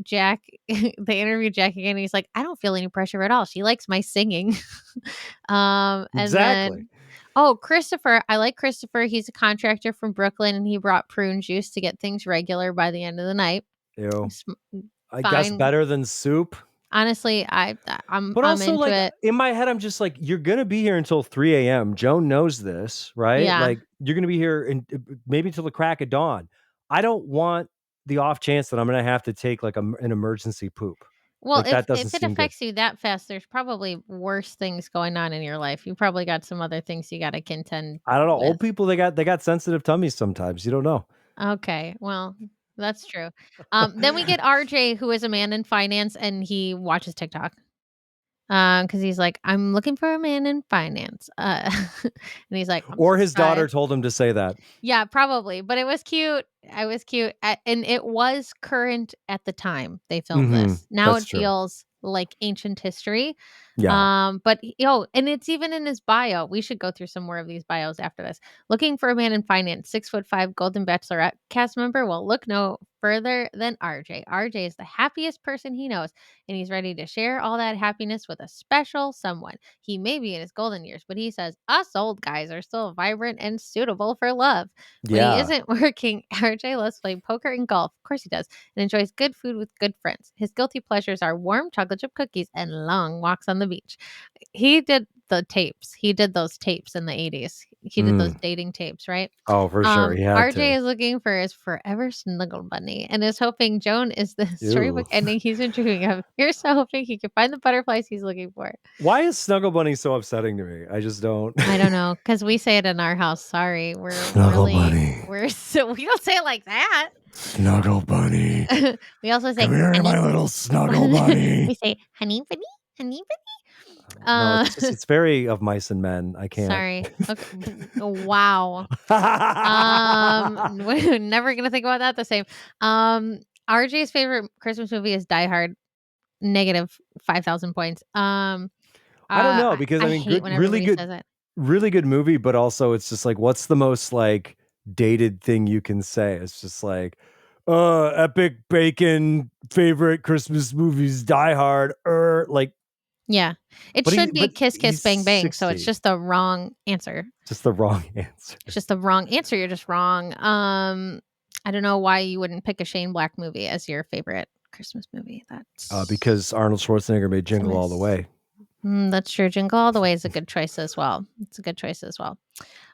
Jack, they interview Jack again. And he's like, I don't feel any pressure at all. She likes my singing. And Exactly. then, oh, Christopher, I like Christopher. He's a contractor from Brooklyn, and he brought prune juice to get things regular by the end of the night. Ew. Sm- I guess Fine. better than soup. Honestly, I'm But I'm also, into like, it. in my head, I'm just like, "You're gonna be here until 3 AM. Joan knows this, right? Yeah. Like, you're gonna be here and maybe till the crack of dawn. I don't want the off chance that I'm gonna have to take, like, an emergency poop. Well, Like, that doesn't if it seem good. affects you that fast, there's probably worse things going on in your life. You probably got some other things you gotta contend I don't know, with. old people, they got sensitive tummies sometimes, you don't know. Okay, well, that's true. Then we get RJ, who is a man in finance, and he watches TikTok. Because he's like, "I'm looking for a man in finance." And he's like, "I'm Or his 65." daughter told him to say that. Yeah, probably, but it was cute. I was cute, and it was current at the time they filmed Mhm. this. Now That's it true. feels like ancient history. Yeah. But and it's even in his bio. We should go through some more of these bios after this. Looking for a man in finance, 6'5", Golden Bachelorette cast member. Well, look no further than RJ. RJ is the happiest person he knows, and he's ready to share all that happiness with a special someone. He may be in his golden years, but he says us old guys are still vibrant and suitable for love. When he Yeah. isn't working, RJ loves playing poker and golf. Of course he does, and enjoys good food with good friends. His guilty pleasures are warm chocolate chip cookies and long walks on the beach. He did the tapes. He did those tapes in the 80s. He did those Mm. dating tapes, right? Oh, for sure, he had RJ to. is looking for his forever snuggle bunny and is hoping Joan is the Ew. storybook ending he's been dreaming of. Here's to hoping he can find the butterflies he's looking for. Why is Snuggle Bunny so upsetting to me? I just don't. I don't know, cause we say it in our house. Sorry, we're Snuggle really Bunny. we're so we don't say it like that. Snuggle Bunny. We also say, Come here, "Honey." my little Snuggle Bunny. We say, "Honey bunny, honey bunny." No, it's just it's very of mice and men. I can't. Sorry. Okay. Wow. We're never gonna think about that the same. RJ's favorite Christmas movie is Die Hard, negative 5,000 points. I don't know I because I mean, hate good, when everybody says it. really good movie, but also it's just like, what's the most like dated thing you can say? It's just like, epic bacon favorite Christmas movies, Die Hard, like, Yeah. It should be but Kiss Kiss he's Bang Bang, so it's 60. just the wrong answer. Just the wrong answer. It's just the wrong answer, you're just wrong. I don't know why you wouldn't pick a Shane Black movie as your favorite Christmas movie. That's Because Arnold Schwarzenegger made it's a Jingle All the miss. Way. That's true. Jingle All the Way is a good choice as well. It's a good choice as well.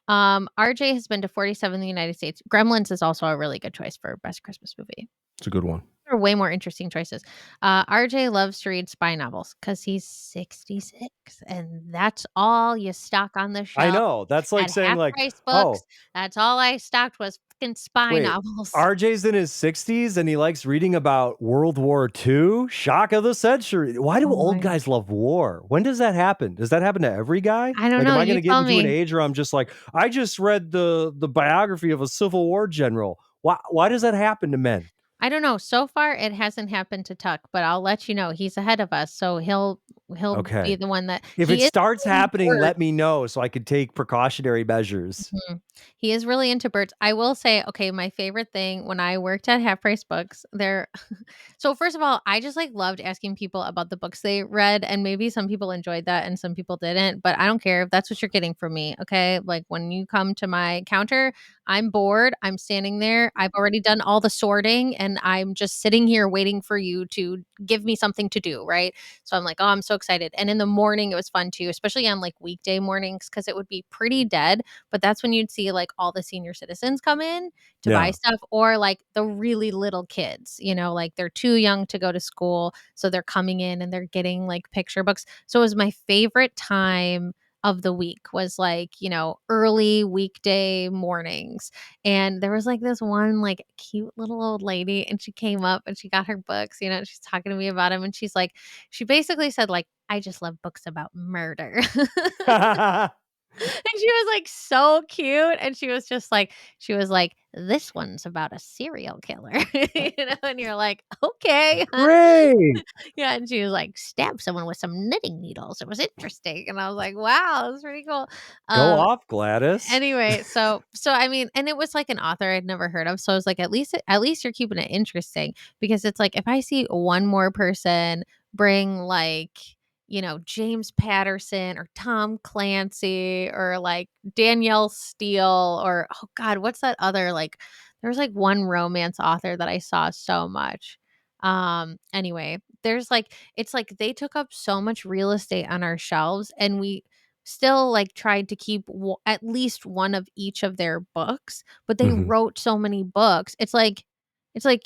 RJ has been to 47 in the United States. Gremlins is also a really good choice for best Christmas movie. It's a good one. There are way more interesting choices. RJ loves to read spy novels because he's 66, and that's all you stock on the I shelf know. That's like at saying half like, price books. oh, That's all I stocked was fucking spy wait, novels. RJ's in his 60s and he likes reading about World War II? Shock of the century. Why do Oh old my, guys love war? When does that happen? Does that happen to every guy? I don't Like, am know. I going You to get tell into an me. age where I'm just like, I just read the biography of a Civil War general? Why does that happen to men? I don't know. So far, it hasn't happened to Tuck, but I'll let you know. He's ahead of us, so he'll be Okay. the one that If it he is starts really into happening, birds. let me know so I could take precautionary measures. Mhm. He is really into birds. I will say, okay, my favorite thing when I worked at Half Price Books, there so first of all, I just like loved asking people about the books they read, and maybe some people enjoyed that and some people didn't, but I don't care if that's what you're getting from me, okay? Like when you come to my counter, I'm bored, I'm standing there, I've already done all the sorting, and I'm just sitting here waiting for you to give me something to do, right? So I'm like, oh, I'm so excited. And in the morning, it was fun too, especially on like weekday mornings, because it would be pretty dead. But that's when you'd see like all the senior citizens come in to buy Yeah. stuff, or like the really little kids, like they're too young to go to school. So they're coming in and they're getting like picture books. So it was my favorite time of the week was like, early weekday mornings. And there was like this one like cute little old lady and she came up and she got her books, and she's talking to me about them and she's like, she basically said like, I just love books about murder. And she was, like, so cute, and she was like, "This one's about a serial killer," and you're like, "Okay, honey." Great. Yeah, and she was like, "Stab someone with some knitting needles. It was interesting," and I was like, "Wow, that's pretty cool." Go Um, off, Gladys. anyway, so I mean, and it was, like, an author I'd never heard of, so I was like, at least you're keeping it interesting," because it's like, if I see one more person bring, like, James Patterson or Tom Clancy or like Danielle Steele or oh god, what's that other like there was like one romance author that I saw so much. Anyway, there's like it's like they took up so much real estate on our shelves and we still like tried to keep at least one of each of their books, but they Mhm. wrote so many books. It's like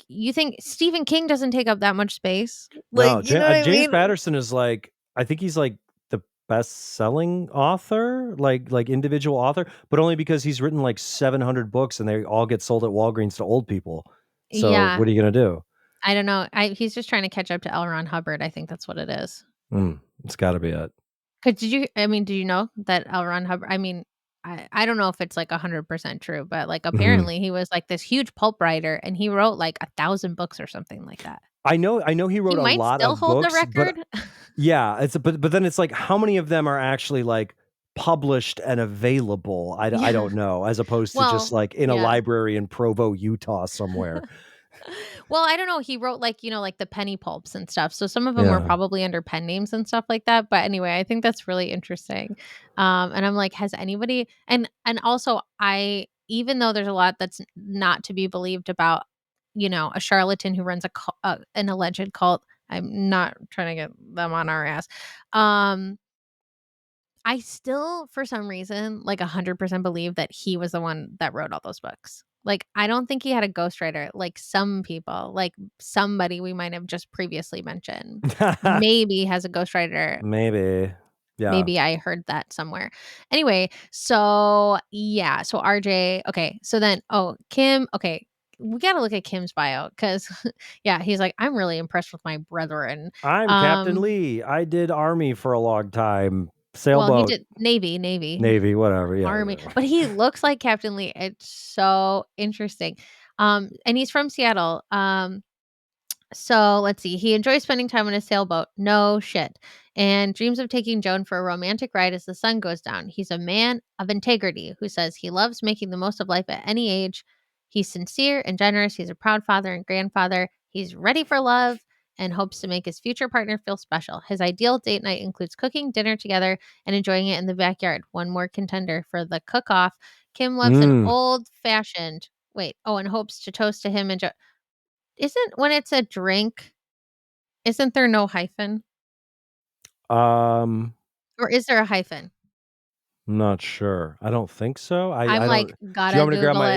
you think Stephen King doesn't take up that much space? Like, No, you know what I James mean? Patterson is like, I think he's like the best-selling author, like individual author, but only because he's written like 700 books and they all get sold at Walgreens to old people. So Yeah, what are you gonna do? I don't know. He's just trying to catch up to L. Ron Hubbard. I think that's what it is. Mm. It's got to be it. 'Cause did you know that L. Ron Hubbard I don't know if it's, like, 100% true, but, like, Mhm. apparently he was, like, this huge pulp writer, and he wrote, like, 1,000 books or something like that. I know he He wrote a might lot still of hold the books, but record. yeah, but then it's like how many of them are actually like published and available? I Yeah. don't know, as opposed to just Well, like in a yeah. library in Provo, Utah somewhere. Well, I don't know, he wrote, like, like, the penny pulps and stuff, so some of them were Yeah. probably under pen names and stuff like that, but anyway, I think that's really interesting. And I'm like, has anybody and also even though there's a lot that's not to be believed about, a charlatan who runs an alleged cult, I'm not trying to get them on our ass. Um, I still, for some reason, like 100% believe that he was the one that wrote all those books. Like, I don't think he had a ghostwriter like some people, like somebody we might have just previously mentioned. Maybe has a ghostwriter. Maybe. Yeah. Maybe I heard that somewhere. Anyway, so yeah, so RJ, okay. So then, oh, Kim, okay. We got to look at Kim's bio because, yeah, he's like, I'm really impressed with my brethren. I'm Captain Um, Lee. I did army for a long time. well, he Sailboat, did Navy. Navy, whatever. Yeah, Army, whatever. but he looks like Captain Lee. It's so interesting. And he's from Seattle. So let's see. He enjoys spending time on a sailboat. No shit. And dreams of taking Joan for a romantic ride as the sun goes down. He's a man of integrity who says he loves making the most of life at any age. He's sincere and generous. He's a proud father and grandfather. He's ready for love and hopes to make his future partner feel special. His ideal date night includes cooking dinner together and enjoying it in the backyard. One more contender for the cook off. Kim loves an Mm. old fashioned, wait, oh, and hopes to toast to him and isn't when it's a drink, isn't there no hyphen? Um, Or is there a hyphen? I'm not sure. I don't think so. I'm I don't. like, Do you gotta want me to grab Google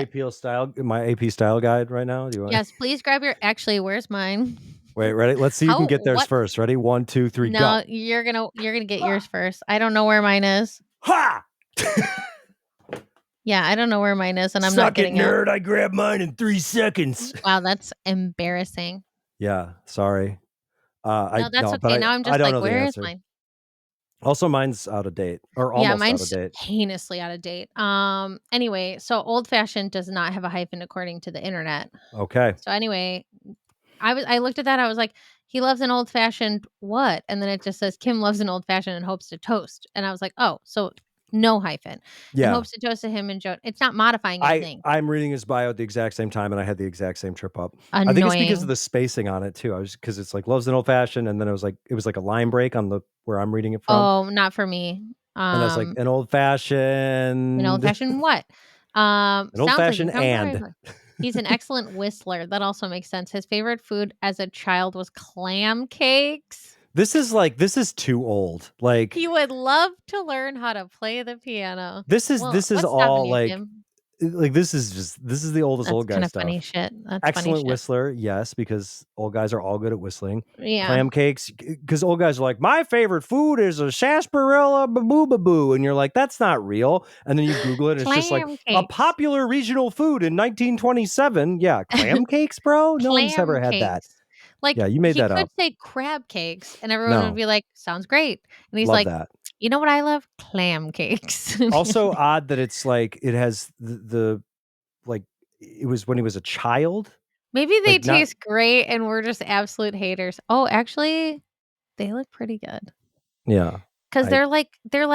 my it. AP style guide right now? Do you want? Yes, please grab your actually, where's mine? Wait, ready? Let's see who can How get theirs what first. Ready? One, two, three, No, go. you're gonna get yours first. I don't know where mine is. Ha! Yeah, I don't know where mine is, and I'm not Suck it, getting it. nerd. I grabbed mine in 3 seconds. Wow, that's embarrassing. Yeah, sorry. I No, that's don't, but okay. Now I'm I just don't like, know the where is answer. mine? Also, mine's out of date or Yeah, almost out of mine's date. heinously out of date. Anyway, so old fashioned does not have a hyphen according to the internet. Okay. So anyway, I looked at that, I was like, "He loves an old fashioned what?" And then it just says, "Kim loves an old fashioned and hopes to toast." And I was like, "Oh, so no hyphen, and Yeah. hopes to toast to him and Joan." It's not modifying I anything. I'm reading his bio at the exact same time, and I had the exact same trip up. I think it's because of Annoying. the spacing on it too. I was because it's like loves an old fashioned, and then it was like a line break on the where I'm reading it from, Oh, not for me. and I was like an old An old fashioned, fashioned what? an old Sounds like a fashioned, contemporary and book. He's an excellent whistler. That also makes sense. His favorite food as a child was clam cakes. this is too old. Like He would love to learn how to play the piano. this is Well, this is what's stopping all you, Kim? like this is the oldest That's old guy kinda funny stuff. shit. That's funny Excellent shit. whistler, yes, because old guys are all good at whistling. Yeah. Clam cakes, because old guys are like, my favorite food is a sarsaparilla baboo, and you're like, that's not real. And then you Google it, and it's just like Clam a cakes. popular regional food in 1927. Yeah, clam cakes, bro. No one's ever Clam had that. cakes. Like, Yeah, you made he that could up. say crab cakes, and everyone would No, be like, "Sounds great." And he's love like, that. "You know what I love? Clam cakes." Also odd that it's like it has the like it was when he was a child, Maybe they like not taste great and we're just absolute haters. Oh, actually, they look pretty good yeah. because 'cause I they're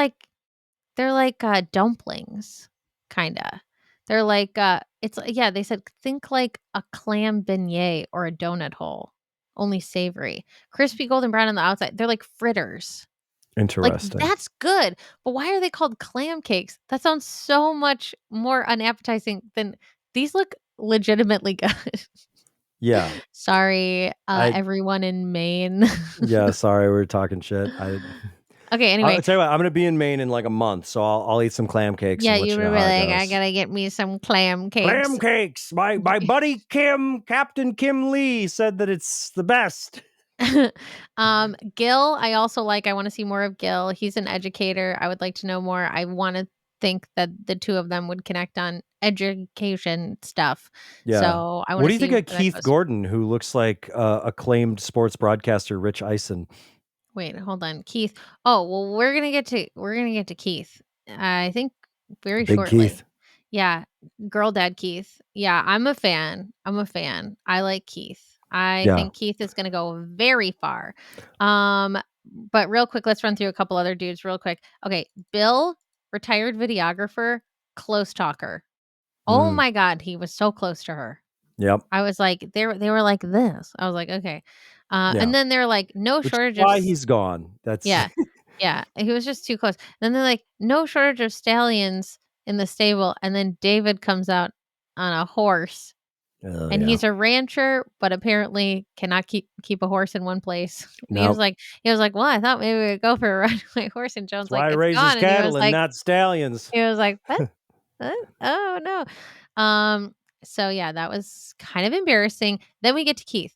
like dumplings, kinda. They're like, yeah, they said, "Think like a clam beignet or a donut hole, only savory. Crispy golden brown on the outside." They're like fritters. Like, Interesting. that's good, but why are they called clam cakes? That sounds so much more unappetizing than these look legitimately good. Yeah. Sorry, I everyone in Maine. yeah, sorry, we are talking shit. Okay, I'll anyway, tell you what, I'm gonna be in Maine in like a month, so I'll eat some clam cakes yeah, and you let you were know how it like, "I goes. gotta get me some clam Clam cakes." cakes. My buddy Kim, Captain Kim Lee, said that it's the best. Gil, I also like. I wanna see more of Gil. He's an educator. I would like to know more. I wanna think that the 2 of them would connect on education stuff. Yeah. So, I What wanna do you see think where of that Keith goes. Gordon, who looks like acclaimed sports broadcaster Rich Eisen? Wait, hold on. Keith. Oh, well, we're gonna get to Keith. I think very Big shortly. Keith. Yeah, girl dad Keith. Yeah, I'm a fan. I'm a fan. I like Keith. I Yeah. think Keith is gonna go very far. Um, but real quick, let's run through a couple other dudes real quick. Okay, Bill, retired videographer, close talker. Oh Mm. my god, he was so close to her. Yep. I was like, they were like this. I was like, okay. Yeah. And then they're like, no Which is shortage of why he's gone. That's yeah. Yeah, he was just too close. Then they're like, "No shortage of stallions in the stable," and then David comes out on a horse, oh and yeah. he's a rancher, but apparently cannot keep a horse in one place. And he was Nope. like "Well, I thought maybe we'd go for a ride with my horse," and That's Joan's like, why he "It's raises gone," and cattle and not stallions. "What? What? Oh, no." So yeah, that was kind of embarrassing. Then we get to Keith.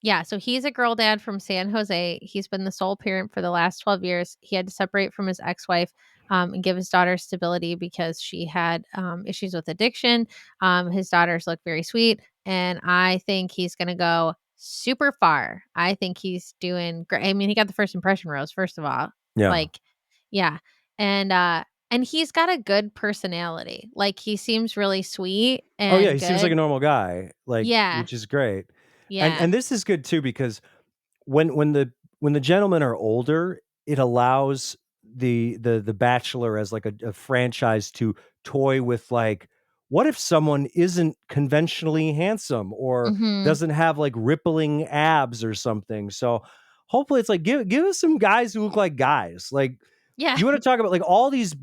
Yeah, so he's a girl dad from San Jose. He's been the sole parent for the last 12 years. He had to separate from his ex-wife and give his daughter stability because she had issues with addiction. His daughters look very sweet, and I think he's going to go super far. I think he's doing great. I mean, he got the first impression rose, first of all. Yeah. Like, yeah. And he's got a good personality. Like, he seems really sweet Oh yeah, and he seems like a good. normal guy, like, Yeah. which is great. Yeah. And this is good too because when the gentlemen are older, it allows the Bachelor as like a franchise to toy with like, what if someone isn't conventionally handsome or Mhm. doesn't have like rippling abs or something? So hopefully it's like give us some guys who look like guys. Like Yeah. you want to talk about like all these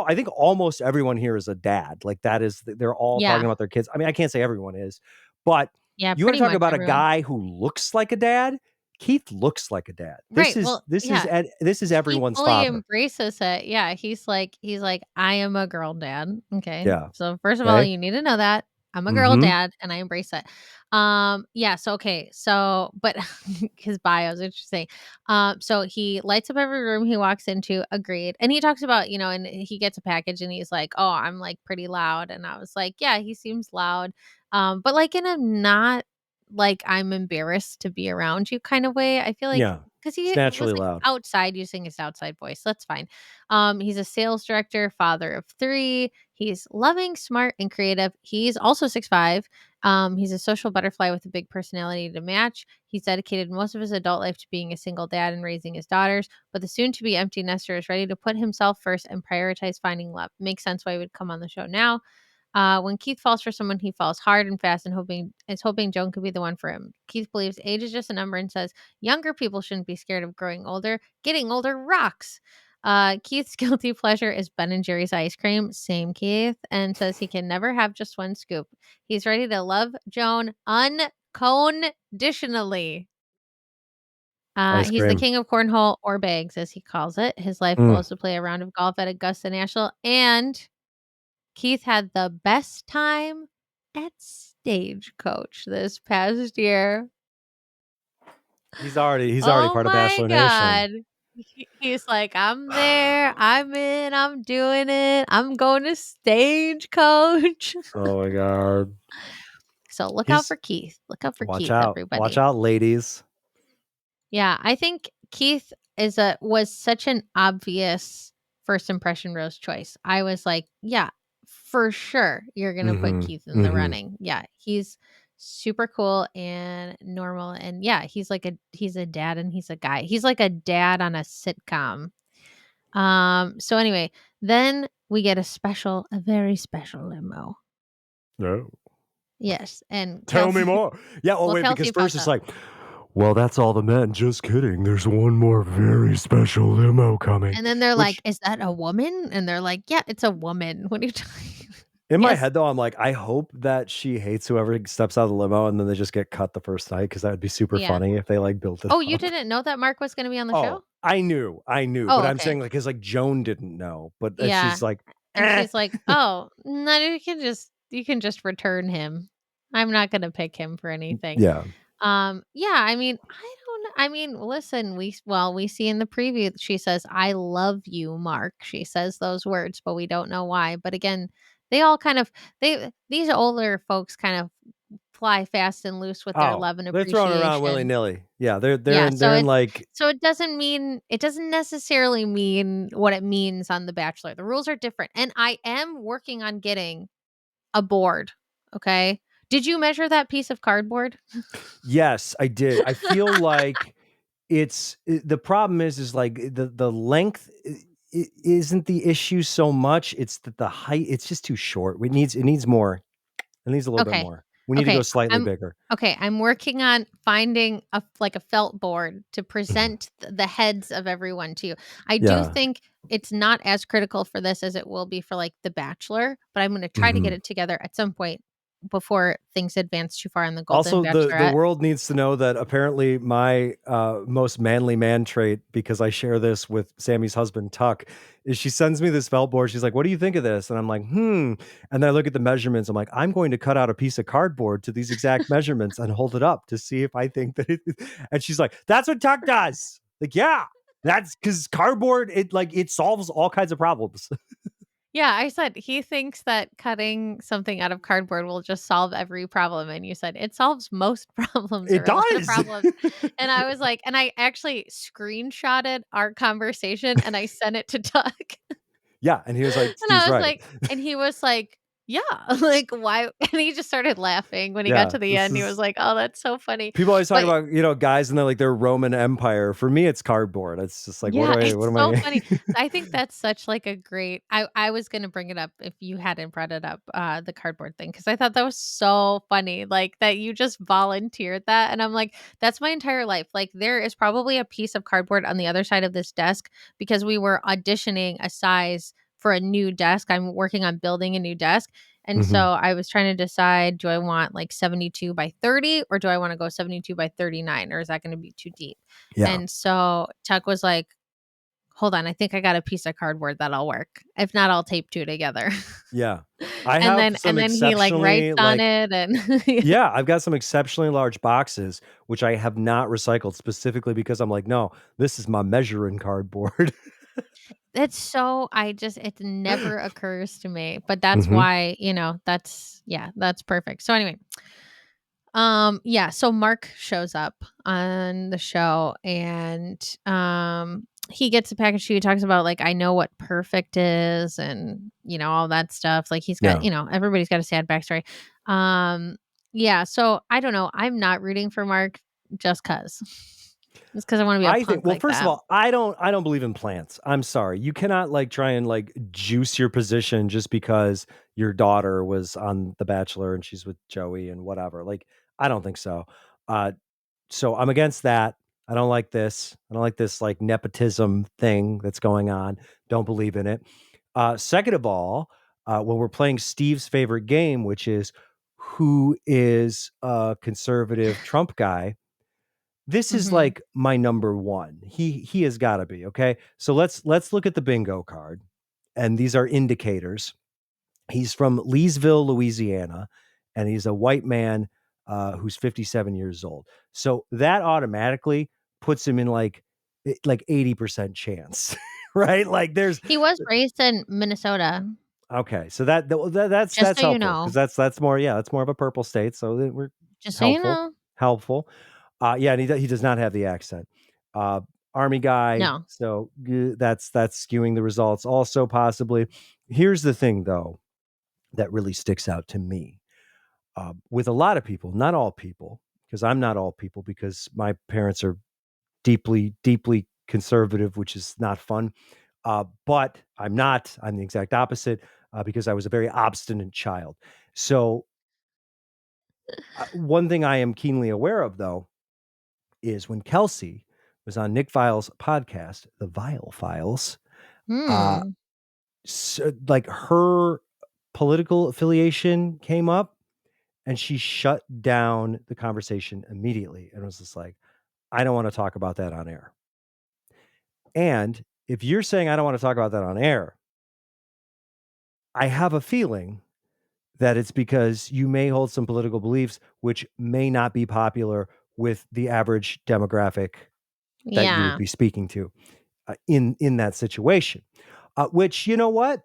I think almost everyone here is a dad. Like that is they're all talking Yeah. about their kids. I mean, I can't say everyone is, but Yeah, you wanna pretty talk much about a everyone. guy who looks like a dad? Keith looks like a dad. This Right, is well, this is yeah. ed this is He everyone's fully father. embraces it. Yeah, he's like, "I am a girl dad." Okay. Yeah. So, first of all, Okay. you need to know that. I'm a girl Mhm. dad, and I embrace it. Yeah, so, okay, but his bio is interesting. So he lights up every room he walks into, agreed, and he talks about, and he gets a package, and he's like, "Oh, I'm, like, pretty loud," and I was like, "Yeah, he seems loud," but, like, in a not, like, I'm embarrassed to be around you kind of way. I feel like Yeah. because It's he was, naturally like, loud. outside using his outside voice, that's fine. He's a sales director, father of 3. He's loving, smart, and creative. He's also 6'5". He's a social butterfly with a big personality to match. He's dedicated most of his adult life to being a single dad and raising his daughters, but the soon-to-be empty nester is ready to put himself first and prioritize finding love. Makes sense why he would come on the show now. When Keith falls for someone, he falls hard and fast and hoping Joan could be the one for him. Keith believes age is just a number and says younger people shouldn't be scared of growing older. Getting older rocks. Keith's guilty pleasure is Ben and Jerry's ice cream. Same Keith, and says he can never have just one scoop. He's ready to love Joan unconditionally. Ice He's the cream. king of cornhole or bags, as he calls it. His life goal Mm. is to play a round of golf at Augusta National, and Keith had the best time at Stagecoach this past year. He's already Oh part of my Bachelor Nation. god. He's like, "I'm there, I'm in, I'm doing it, I'm going to Stagecoach." Oh my god. So look out He's for Keith. Look out for watch Keith, out. Watch everybody. out, ladies. Yeah, I think Keith was such an obvious first impression rose choice. I was like, yeah, for sure you're gonna put Mhm. Keith in the Mhm. running. Yeah, he's super cool and normal, and yeah, he's a dad and he's a guy. He's like a dad on a sitcom. So anyway, then we get a very special limo. No. Yes, and Tell me Kelsey more. Yeah, oh well, wait, because Kelsey first pops it's up. like, well, that's all the men. Just kidding. There's one more very special limo coming. And then they're like, Which "Is that a woman?" And they're like, "Yeah, it's a woman. What are you talking?" in my Yes. head though, I'm like, I hope that she hates whoever steps out of the limo and then they just get cut the first night because that would be super Yeah. funny if they like built it Oh, you up. didn't know that Mark was gonna be on the show? Oh, I knew, but Oh, I'm okay. saying like, cause like Joan didn't know, but Yeah. she's like, And eh. she's like, "Oh, no, you can just return him. I'm not gonna pick him for anything." Yeah, Yeah, I mean, I don't know. I mean, listen, we see in the preview that she says, "I love you, Mark." She says those words, but we don't know why. But again, they all kind of these older folks kind of fly fast and loose with their Oh, love and they're throwing it around appreciation. willy-nilly. Yeah, they're Yeah, in they're in, like so it doesn't necessarily mean what it means on The Bachelor. The rules are different, and I am working on getting a board, okay? Did you measure that piece of cardboard? Yes, I did. I feel like the problem is like the length isn't the issue so much. It's that the height, it's just too short. It needs more. It needs a little bit Okay. more. We need to go Okay, slightly I'm bigger. okay, I'm working on finding like, a felt board to Mhm. present the heads of everyone to you. I do Yeah. think it's not as critical for this as it will be for, like, The Bachelor, but I'm gonna try to get Mhm. it together at some point before things advance too far in the Golden Also, the Bachelorette. world needs to know that apparently my most manly man trait, because I share this with Sammy's husband Tuck, is she sends me this felt board. She's like, "What do you think of this?" And I'm like, "Hmm." And then I look at the measurements. I'm like, "I'm going to cut out a piece of cardboard to these exact measurements and hold it up to see if I think that it." And she's like, "That's what Tuck does." Like, yeah, that's because cardboard it solves all kinds of problems. Yeah, I said he thinks that cutting something out of cardboard will just solve every problem, and you said it solves most problems It or a lot of does. problems. And I was like, and I actually screenshotted our conversation and I sent it to Doug. Yeah, and he was like, And "Steve's I was right." like, and he was like, "Yeah, like why?" And he just started laughing when he got Yeah, to the this end. He was is like, "Oh, that's so funny." people always talk But about, guys in their Roman Empire. For me, it's cardboard. It's just like, yeah, what it's am so I? funny. I think that's such like a great I was gonna bring it up if you hadn't brought it up, the cardboard thing, because I thought that was so funny, like, that you just volunteered that, and I'm like, "That's my entire life." Like, there is probably a piece of cardboard on the other side of this desk because we were auditioning a size for a new desk. I'm working on building a new desk, and so Mhm. I was trying to decide, do I want, like, 72 by 30 or do I wanna go 72 by 39, or is that gonna be too deep? Yeah, And so Chuck was like, "Hold on, I think I got a piece of cardboard that'll work. If not, I'll tape 2 together." yeah. I And have then some he, like, writes exceptionally on it and yeah. yeah, I've got some exceptionally large boxes which I have not recycled specifically because I'm like, no, this is my measuring cardboard. It's so I just it never occurs to me, but that's Mhm. why, that's yeah, that's perfect. So anyway, yeah, so Mark shows up on the show and he gets a package too. He talks about like I know what perfect is and all that stuff. Like he's got, Yeah. everybody's got a sad backstory. Um yeah, so I don't know. I'm not rooting for Mark just cuz. Just cuz I want to be a I think punk well, like first of that. all, I don't believe in plants. I'm sorry. You cannot try and juice your position just because your daughter was on The Bachelor and she's with Joey and whatever. Like, I don't think so. Uh so I'm against that. I don't like this. I don't like this nepotism thing that's going on. Don't believe in it. Second of all, when we're playing Steve's favorite game, which is who is a conservative Trump guy, this is Mhm. my number one. He has got to be okay. So let's look at the bingo card, and these are indicators. He's from Leesville, Louisiana, and he's a white man who's 57 years old. So that automatically puts him in 80% chance, right? Like there's He was raised in Minnesota, okay. So that's just so you helpful because know. that's more that's more of a purple state. So we're Just so you helpful, know. helpful. Yeah, and he does not have the accent. Uh, Army guy, No. so that's skewing the results. Also, possibly. Here's the thing, though, that really sticks out to me with a lot of people, not all people, because I'm not all people, because my parents are deeply, deeply conservative, which is not fun. But I'm not. I'm the exact opposite because I was a very obstinate child. So, one thing I am keenly aware of, though, is when Kelsey was on Nick Vile's podcast, The Vile Files, uh, Hmm. so, her political affiliation came up and she shut down the conversation immediately and was just like, I don't want to talk about that on air. And if you're saying I don't want to talk about that on air, I have a feeling that it's because you may hold some political beliefs which may not be popular with the average demographic that you would Yeah. be speaking to in that situation. Which, you know what?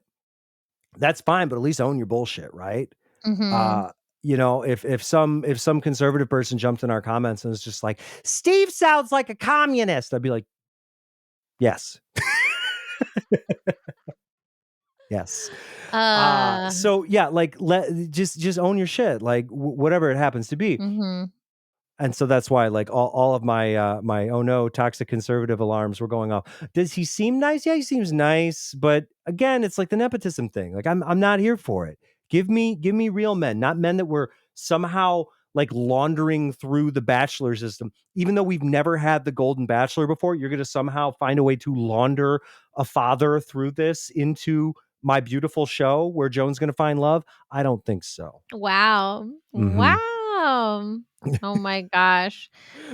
That's fine, but at least own your bullshit, right? Mhm. Uh, if some conservative person jumped in our comments and was just like, Steve sounds like a communist, I'd be like, yes. Yes. Uh, So yeah, like just own your shit, like whatever it happens to be. mhm. And so that's why, like, all of my oh no toxic conservative alarms were going off. Does he seem nice? Yeah, he seems nice, but again, it's like the nepotism thing. Like, I'm not here for it. Give me real men, not men that were somehow like laundering through the bachelor system. Even though we've never had the golden bachelor before, you're going to somehow find a way to launder a father through this into my beautiful show where Joan's going to find love. I don't think so. Wow. Mhm. Wow. Oh my gosh.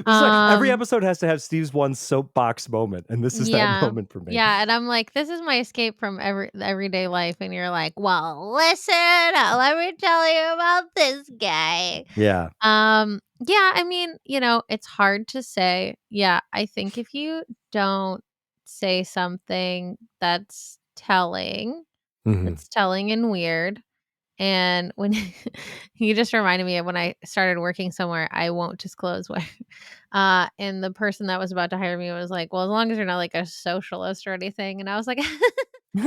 This is like every Um, episode has to have Steve's one soapbox moment, and this is that yeah. moment for me. Yeah, and I'm like, "This is my escape from everyday life," and you're like, "Well, listen, let me tell you about this guy." Yeah. Yeah, I mean, it's hard to say. Yeah, I think if you don't say something Mhm. that's telling and weird. And when you just reminded me of when I started working somewhere, I won't disclose where. And the person that was about to hire me was like, "Well, as long as you're not like a socialist or anything." And I was like, "This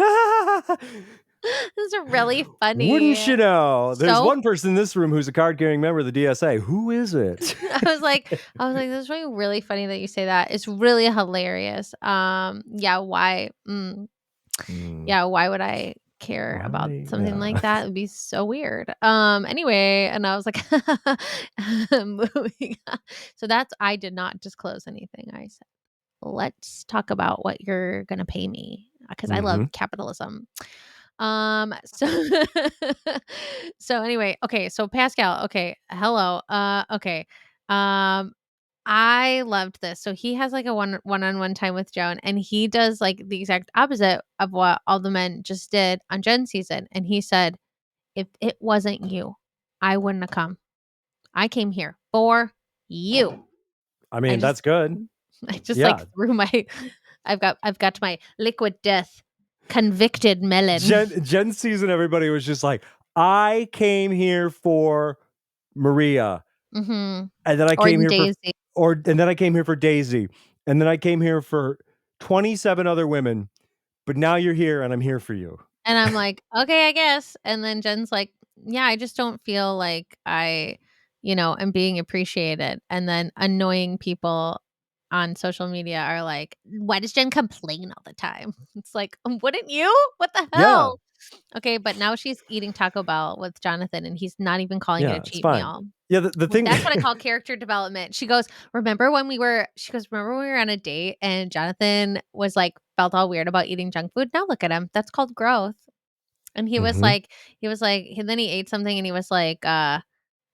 is really Wouldn't funny." you know? There's So one person in this room who's a card-carrying member of the DSA. Who is it? I was like, "This is really, really funny that you say that. It's really hilarious." Yeah, why? Mm, Yeah, why would I care about why? something Yeah. like that? It'd be so weird. Anyway, and I was like, moving on. So I did not disclose anything. I said, let's talk about what you're gonna pay me because I love Mhm. capitalism. So so anyway, okay, so Pascal, okay, hello. Okay. Um I loved this. So he has like a one-on-one time with Joan and he does like the exact opposite of what all the men just did on Jen's season. And he said, if it wasn't you, I wouldn't have come. I came here for you. I I mean, just that's good. I just like Yeah. threw my I've got my liquid death convicted melon. Jen season, everybody was just like, I came here for Maria, Mhm. and then I Or came the here for daisy. and then I came here for Daisy, and then I came here for 27 other women, but now you're here and I'm here for you. And I'm like, "Okay, I guess." And then Jen's like, "Yeah, I just don't feel like am being appreciated." And then annoying people on social media are like, "Why does Jen complain all the time?" It's like, "Wouldn't you? What the Yeah. hell?" Okay, but now she's eating Taco Bell with Jonathan, and he's not even calling it a Yeah, it's cheat fine. meal. Yeah, the Well, thing that's what I call character development. She goes, "Remember when we were on a date and Jonathan was like felt all weird about eating junk food? Now look at him. That's called growth." And Mhm. he was like, and then he ate something and he was like, and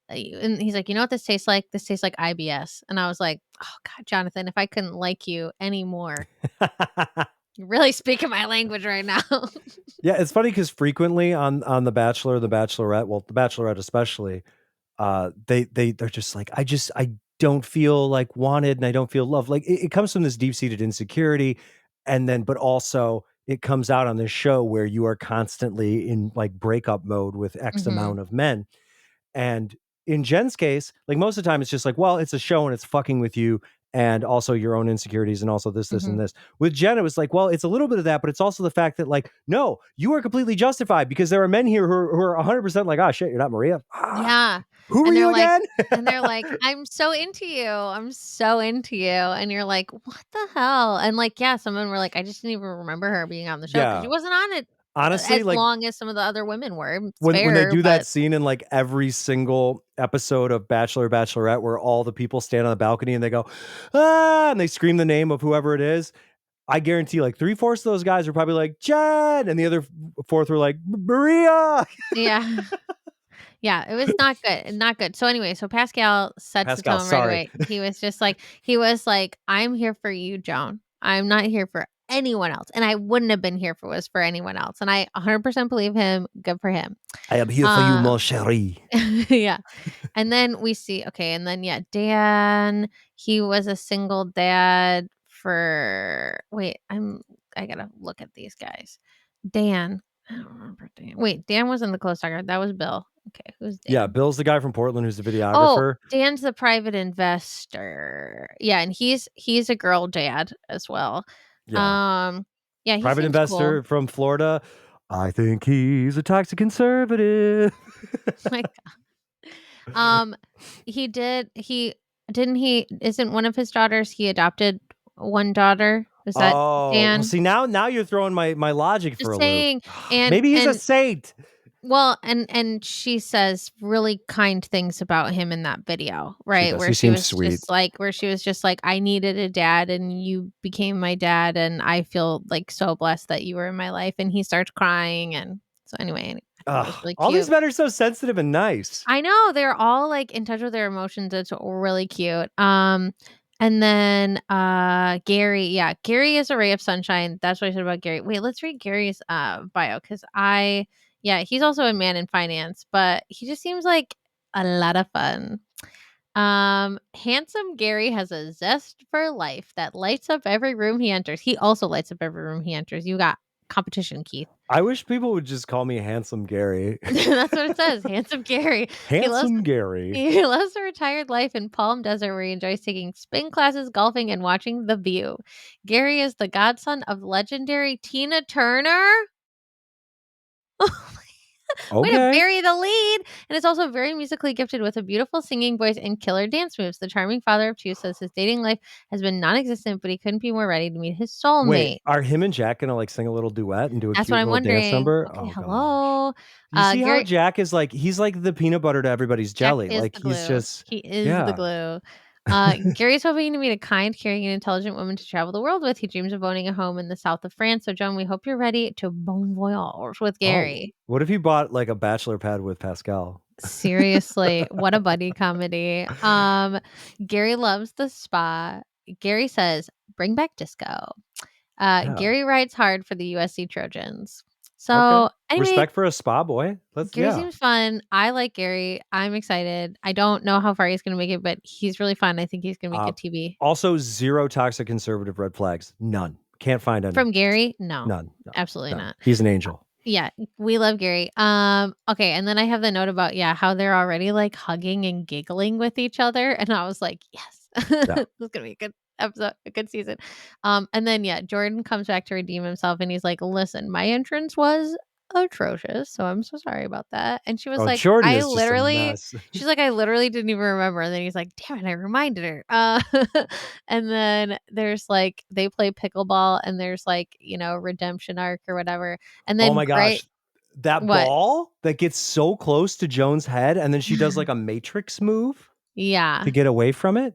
he's like, "You know what this tastes like? This tastes like IBS." And I was like, "Oh God, Jonathan, if I couldn't like you anymore, you're really speaking my language right now." Yeah, it's funny because frequently on The Bachelor, The Bachelorette, well, The Bachelorette especially, they're just like, I don't feel like wanted and I don't feel loved. Like it comes from this deep-seated insecurity, and then but also it comes out on this show where you are constantly in like breakup mode with X Mhm. amount of men. And in Jen's case, like most of the time, it's just like, well, it's a show and it's fucking with you and also your own insecurities and also this, and Mhm. this. With Jen, it was like, well, it's a little bit of that, but it's also the fact that, like, no, you are completely justified because there are men here who are 100% like, ah, shit, you're not Maria. Ah, Yeah. who are And you again? they're like, "I'm so into you. I'm so into you." And you're like, "What the hell?" And like, yeah, some of them were like, "I just didn't even remember her being on the show because she Yeah. wasn't on it Honestly, as like long as some of the other women were." It's when they fair, do that but scene in like every single episode of Bachelor Bachelorette where all the people stand on the balcony and they go, ah, and they scream the name of whoever it is. I guarantee like three-fourths of those guys are probably like, Jen, and the other fourth were like, Maria. yeah. Yeah, it was not good, not good. So anyway, so Pascal sets the Pascal, tone right sorry. away. He was like, "I'm here for you, Joan. I'm not here for anyone else." And I wouldn't have been here if it was for anyone else. And I 100% believe him. Good for him. I am here for you, Uh mon chéri. yeah. And then we see, okay, and then yeah, Dan, he was a single dad for wait, I gotta look at these guys. Dan. I don't remember Dan. Wait, Dan wasn't the close talker. That was Bill. Okay, who's Yeah, Dan? Bill's the guy from Portland who's the Oh, videographer. Dan's the private investor. Yeah, and he's a girl dad as well. Yeah. Um, yeah, he Private seems cool. investor from Florida. I think he's a toxic conservative. Like, um, he didn't he isn't one of his daughters, he adopted one daughter? Is that Oh, well, Dan? see, now you're throwing my logic for Just a loop. saying. And Maybe he's a and saint. well, and she says really kind things about him in that video, She right? does. He seems sweet. Where she was just like, "I needed a dad and you became my dad and I feel like so blessed that you were in my life." And he starts crying and so anyway, I thought it was really All these cute. men are so sensitive and nice. I know, they're all, like, in touch with their emotions, it's really cute. And then, Gary, yeah, Gary is a ray of sunshine, that's what I said about Gary. Wait, let's read Gary's, bio because yeah, he's also a man in finance, but he just seems like a lot of fun. Handsome Gary has a zest for life that lights up every room he enters. He also lights up every room he enters. You got competition, Keith. I wish people would just call me Handsome Gary. That's what it says, handsome Gary. He loves Handsome Gary. He loves a retired life in Palm Desert where he enjoys taking spin classes, golfing, and watching The View. Gary is the godson of legendary Tina Turner. Way to Okay. bury the lead! And is also very musically gifted with a beautiful singing voice and killer dance moves. The charming father of two says his dating life has been non-existent, but he couldn't be more ready to meet his Wait, soulmate. are him and Jack gonna like sing a little duet and do a That's what cute I'm little dance wondering. number? Okay, Oh gosh. hello. You see how Gary Jack is like he's like the peanut butter to everybody's Jack jelly. is Like the he's glue. just He is the yeah. glue. Gary's hoping to meet a kind, caring, and intelligent woman to travel the world with. He dreams of owning a home in the south of France. So, Joan, we hope you're ready to bon voyage with Oh, Gary. what if he bought like a bachelor pad with Pascal? Seriously, what a buddy comedy. Gary loves the spa. Gary says, "Bring back disco." Yeah. Gary rides hard for the USC Trojans. Okay. So, anyway, Respect for a spa boy. Let's Gary yeah. seems fun. I like Gary. I'm excited. I don't know how far he's gonna make it, but he's really fun. I think he's gonna make Uh good TV. also zero toxic conservative red flags. None. Can't find any. From Gary? No. None. No. Absolutely None. not. He's an angel. Yeah, we love Gary. Okay, and then I have the note about, yeah, how they're already, like, hugging and giggling with each other, and I was like, "Yes, Yeah. this is gonna be a good episode, a good season." And then, yeah, Jordan comes back to redeem himself, and he's like, "Listen, my entrance was atrocious, so I'm so sorry about that." And she was Oh, like, Jordan is just a mess. she's like, "I literally didn't even remember." And then he's like, "Damn it, I reminded her." And then there's, like, they play pickleball, and there's, like, redemption arc or whatever. And Oh then my Gray gosh. That what? ball that gets so close to Joan's head and then she does like a matrix move to Yeah. get away from it.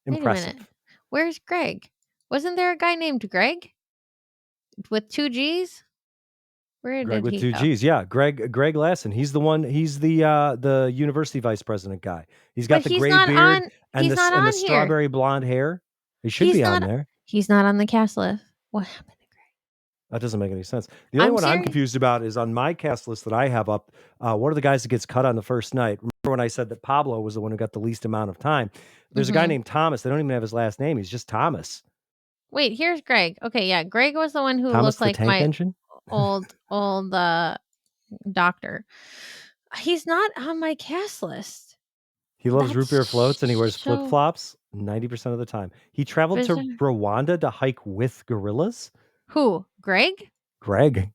Wait a minute. Impressive. Where's Greg? Wasn't there a guy named Greg with 2 G's? Where Greg did with he two go? G's. Yeah, Greg Lassen. He's the one. He's the university vice president guy. He's But got the gray beard he's not and the on here. strawberry blonde hair. He should He's be on not there. he's not on the cast list. What happened to Greg? That doesn't make any sense. The only I'm one I'm serious. confused about is on my cast list that I have up. One of the guys that gets cut on the first night. Remember when I said that Pablo was the one who got the least amount of time? There's a guy Mhm. named Thomas. They don't even have his last name. He's just Thomas. Wait, here's Greg. Okay, yeah, Greg was the one who Thomas looked the like Tank my Engine. old, doctor. He's not on my cast list. He loves root beer That's floats and he wears flip so flops 90% of the time. He traveled to bizarre. Rwanda to hike with gorillas. Who? Greg? Greg,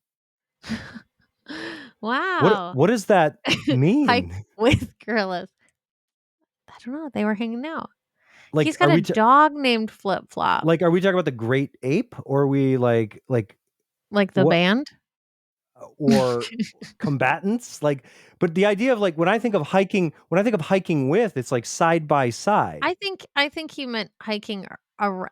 Wow. what does that Hike mean? with gorillas. I don't know, they were hanging out. Like, He's got a dog named Flip Flop. are we talking about the great ape, or are we like Like the what, band? or combatants? Like, but the idea of like when I think of hiking with, it's like side by side. I think he meant hiking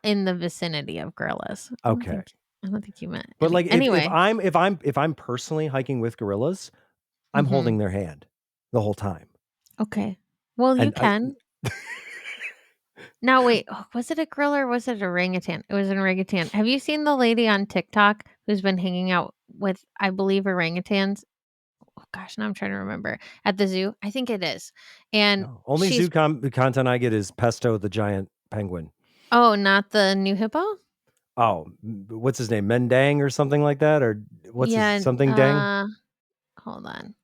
in the vicinity of gorillas. Okay, I don't think he meant but like if anyway. I'm personally hiking with gorillas, I'm Mhm. holding their hand the whole time, Okay. Well, you and I. can. Now wait, was it a gorilla or was it a orangutan? It was an orangutan. Have you seen the lady on TikTok who's been hanging out with, I believe, orangutans? Oh gosh, now I'm trying to remember. At the zoo? I think it is. And No. Only she's content I get is Pesto the giant penguin. oh, not the new hippo? Oh, what's his name? Mendang or something like that? Or what's his Yeah, something Dang? hold on.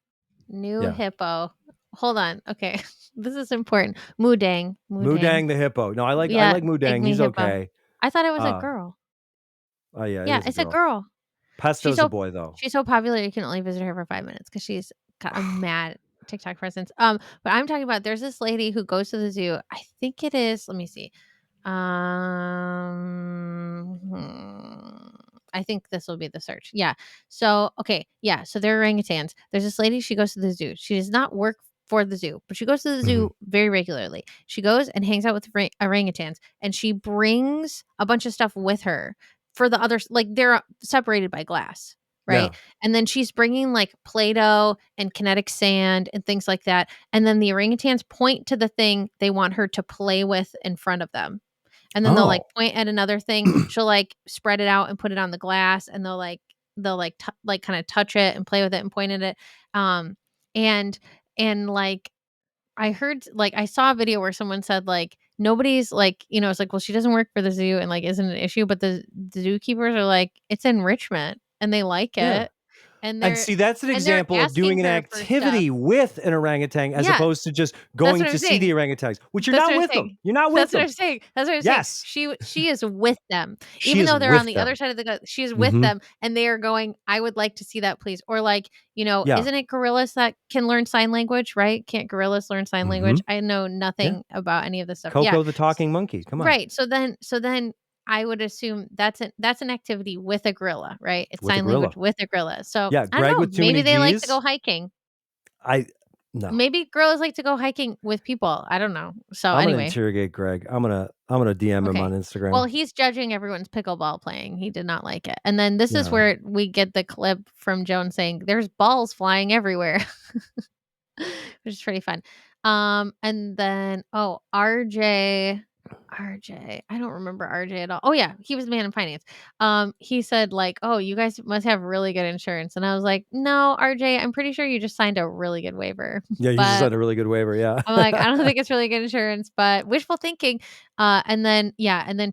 New Yeah. hippo. Hold on. Okay. This is important. Mudang. Mudang. Mudang the hippo. No, I Yeah, like Mudang. pygmy He's hippo. okay. I thought it was a Uh, girl. oh yeah, it Yeah, is a it's a girl. girl. She's Pesto's a so boy though. she's so popular you can only visit her for 5 minutes because she's got a mad TikTok presence. But I'm talking about there's this lady who goes to the zoo. I think it is, let me see. I think this will be the search. Yeah. So, okay. Yeah. So they're orangutans. There's this lady. She goes to the zoo. She does not work for the zoo, but she goes to the Mhm. zoo very regularly. She goes and hangs out with orangutans, and she brings a bunch of stuff with her for the others. Like they're separated by glass, right? Yeah. And then she's bringing like Play-Doh and kinetic sand and things like that. And then the orangutans point to the thing they want her to play with in front of them, and then they'll like Oh. point at another thing. She'll like spread it out and put it on the glass, and they'll kind of touch it and play with it and point at it. Um, and like I saw a video where someone said like nobody's like, it's like, well, she doesn't work for the zoo and like isn't an issue, but the zookeepers are like, it's enrichment and they like Yeah. it, and And see, that's an they're example of asking doing an her for stuff. activity with an orangutan as Yeah, opposed to just that's going what I'm to see the saying. orangutans, which you're That's not what I'm with them. saying. You're not with That's what I'm them. saying. That's what I'm saying. Yes. She is with them. She Even is though they're on with the other them. side of the she is with Mhm. them, and they are going, "I would like to see that, please." Or like, Yeah. isn't it gorillas that can learn sign language, right? Can't gorillas learn sign language? Mhm. I know Yeah. nothing about any of this stuff. Yeah. Coco the talking monkey. Come on. Right. So then I would assume that's an activity with a gorilla, right? It's With a sign language gorilla. with a gorilla. So, Yeah, I don't Greg know, with too maybe many they like to G's. go hiking. I no. Maybe gorillas like to go hiking with people. I don't know. So, I'm gonna anyway. interrogate Greg. I'm gonna DM him on Okay. Well, Instagram. he's judging everyone's pickleball playing. He did not like it. And then this is Yeah. where we get the clip from Joan saying, "There's balls flying everywhere," which is pretty fun. And then RJ, I don't remember RJ at all. Oh yeah, he was the man in finance. He said like, "Oh, you guys must have really good insurance," and I was like, "No, RJ, I'm pretty sure you just signed a really good waiver." Yeah, you just But had a really good waiver, yeah. I'm like, I don't think it's really good insurance, but wishful thinking. And then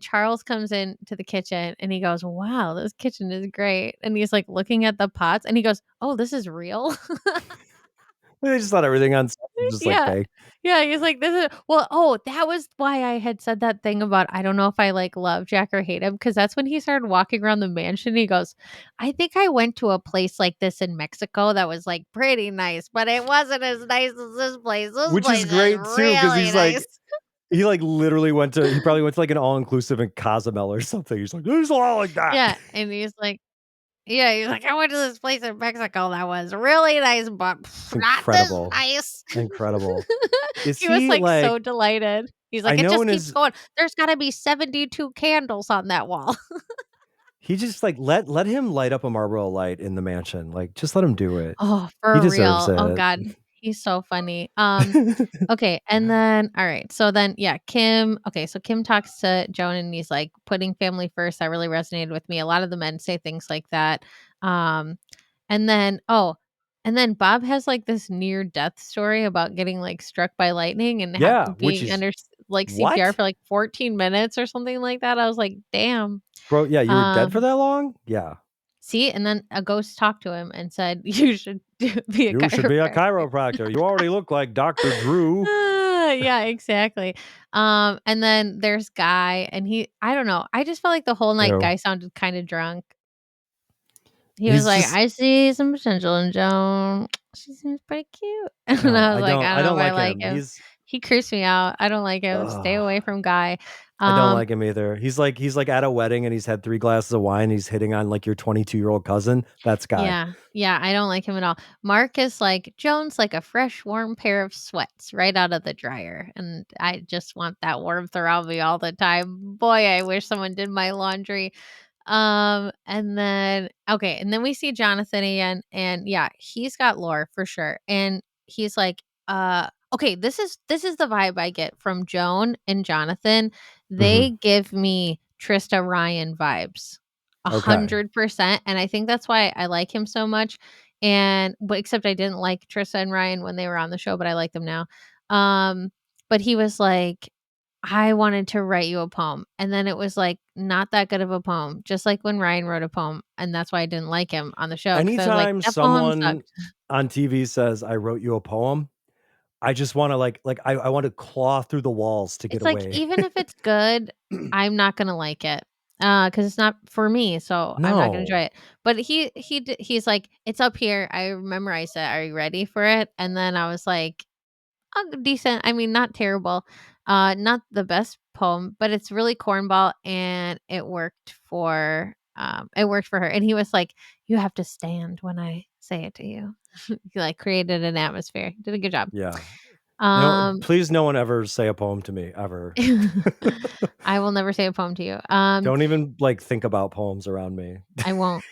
Charles comes in to the kitchen and he goes, "Wow, this kitchen is great." And he's like looking at the pots and he goes, "Oh, this is real." They just thought everything on set was just, like, Yeah. fake. Yeah, he's like, "This is," well, oh, that was why I had said that thing about I don't know if I, like, love Jack or hate him, because that's when he started walking around the mansion, he goes, "I think I went to a place like this in Mexico that was, like, pretty nice, but it wasn't as nice as this place. This Which is place is great too, because really nice." literally he probably went to, like, an all-inclusive in Cozumel or something. He's like, "This is all like that." Yeah, and he's like, yeah, he's like, "I went to this place in Mexico that was really nice, but not this Incredible. nice." Incredible. Is He was, he, like, so like delighted. He's I like, "It know just in keeps his going. There's gotta be 72 candles on that wall." he just, like, let him light up a Marlboro Light in the mansion, like, just let him do it. Oh, He for deserves real. Oh it. god, he's so funny. Okay, and then all right, so then, yeah, so Kim talks to Joan, and he's like, "Putting family first, that really resonated with me." A lot of the men say things like that. Um, and then Bob has, like, this near death story about getting, like, struck by lightning and Yeah, which being is under like, CPR what? for, like, 14 minutes or something like that. I was like, "Damn." Bro, yeah, you were dead for Um that long? Yeah. See, and then a ghost talked to him and said, "You should be a You should be a chiropractor." chiropractor. You already look like Doctor Drew. Yeah, exactly. And then there's Guy, and I don't know, I just felt like the whole night Ew. Guy sounded kinda drunk. He was He's like, just "I see some potential in Joan. She seems pretty cute." And oh, I was like, "I I don't know don't if I like like him. him." He creeps me out. I don't like him. Stay Ugh, away from Guy. I don't Um like him either. He's like at a wedding and he's had 3 glasses of wine, he's hitting on, like, your 22-year-old cousin. That's Guy. Yeah, yeah, I don't like him at all. Mark is like, "Joan's like a fresh, warm pair of sweats right out of the dryer," and I just want that warmth around me all the time. Boy, I wish someone did my laundry. And then we see Jonathan again, and yeah, he's got lore for sure. And he's like, okay, this is the vibe I get from Joan and Jonathan. They Mhm. give me Trista Ryan vibes. Okay. 100%. And I think that's why I like him so much. But except I didn't like Trista and Ryan when they were on the show, but I like them now. Um, but he was like, I wanted to write you a poem. And then it was, like, not that good of a poem, just like when Ryan wrote a poem, and that's why I didn't like him on the show because I was like, Anytime "That poem someone sucked." on TV says, "I wrote you a poem," I just wanna, I wanna claw through the walls to get It's like, away. even if it's good, I'm not gonna like it, because it's not for me, so I'm not gonna enjoy No. it. But he's like, "It's up here, I memorized it, are you ready for it?" And then I was like, "Oh, decent." I mean, not terrible. Not the best poem, but it's really cornball, and it worked for her. And he was like, "You have to stand when I say it to you." He, like, created an atmosphere. Did a good job. Yeah. No, Um, please no one ever say a poem to me, ever. I will never say a poem to you. Don't even, think about poems around me. I won't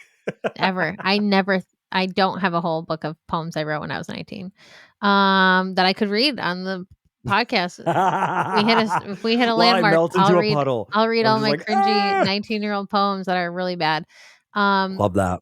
ever. I don't have a whole book of poems I wrote when I was 19, that I could read on the podcast. If we hit a While I landmark, melt into a puddle, I'll read I'm all just my like, cringy "Ah!" 19-year-old poems that are really bad. Um, Love that.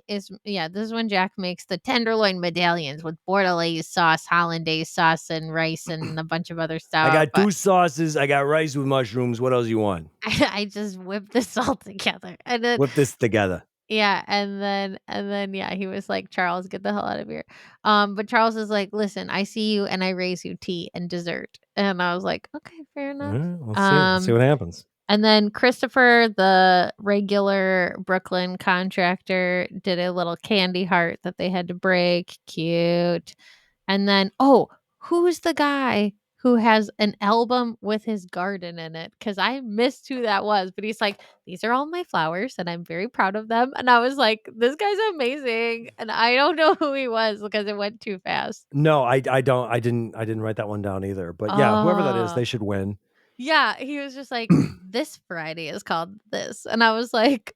this is when Jack makes the tenderloin medallions with bordelaise sauce, hollandaise sauce, and rice, and a bunch of other I stuff. got 2 sauces, I got rice with mushrooms, what else you want? I just whipped this all together, and then Whip this together. yeah, and then yeah, he was like, "Charles, get the hell out of here." But Charles is like, "Listen, I see you and I raise you tea and dessert." And I was like, "Okay, fair enough." Let's see. Let's see Um, what happens. and then Christopher, the regular Brooklyn contractor, did a little candy heart that they had to break. Cute. And then, oh, who's the guy who has an album with his garden in it? Because I missed who that was, but he's like, "These are all my flowers, and I'm very proud of them." And I was like, "This guy's amazing." And I don't know who he was because it went too fast. No, I didn't write that one down either, but yeah, whoever that is, Oh. they should win. Yeah, he was just like, "This variety is called this," and I was like,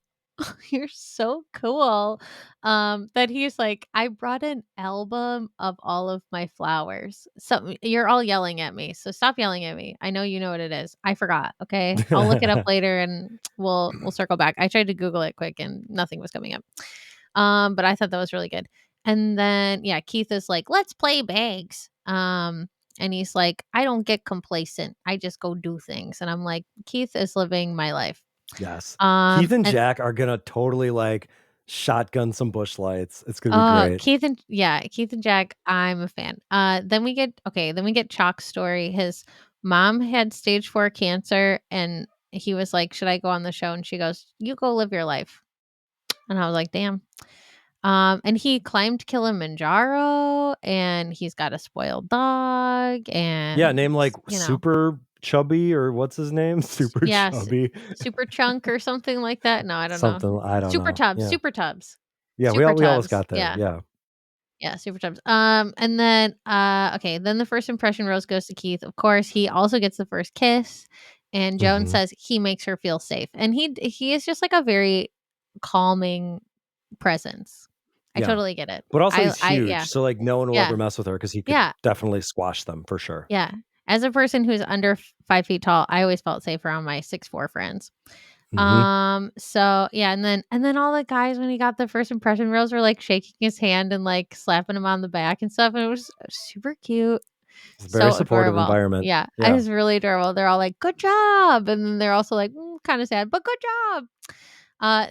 "You're so cool." That he's like, "I brought an album of all of my flowers." So you're all yelling at me, so stop yelling at me. I know you know what it is. I forgot, okay? I'll look it up later and we'll circle back. I tried to Google it quick and nothing was coming up. But I thought that was really good. And then yeah, Keith is like, "Let's play bags." And he's like, "I don't get complacent. I just go do things." And I'm like, Keith is living my life. Yes. Keith and And Jack are gonna totally, shotgun some bush lights. It's gonna be great. Keith and Jack, I'm a fan. Then we get Chalk's story. His mom had stage 4 cancer and he was like, "Should I go on the show?" And she goes, "You go live your life." And I was like, "Damn." And he climbed Kilimanjaro and he's got a spoiled dog Yeah, and name, Super Chubby, or what's his name? Super yes, Chubby. Super Chunk or something like that. No, I don't know. Something, I don't know. Yeah. Super Tubs. Yeah, Super we almost Tubs. got there, Yeah. yeah. Yeah, Super Tubs. And then okay, then the first impression rose goes to Keith. Of course, he also gets the first kiss. And Joan Mhm. says he makes her feel safe. And he is just like a very calming presence. I Yeah. totally get it. But also he's Yeah. huge, so, no one will Yeah. ever mess with her because he could Yeah. definitely squash them for sure. Yeah. As a person who's under 5 feet tall, I always felt safe around my 6'4" friends. Mhm. So yeah, and then all the guys when he got the first impression rose were like shaking his hand and like slapping him on the back and stuff, and it was super cute. It's a very So supportive adorable. environment. Yeah, it Yeah. was really adorable. They're all like, "Good job," and then they're also like, "Kind of sad, but good job."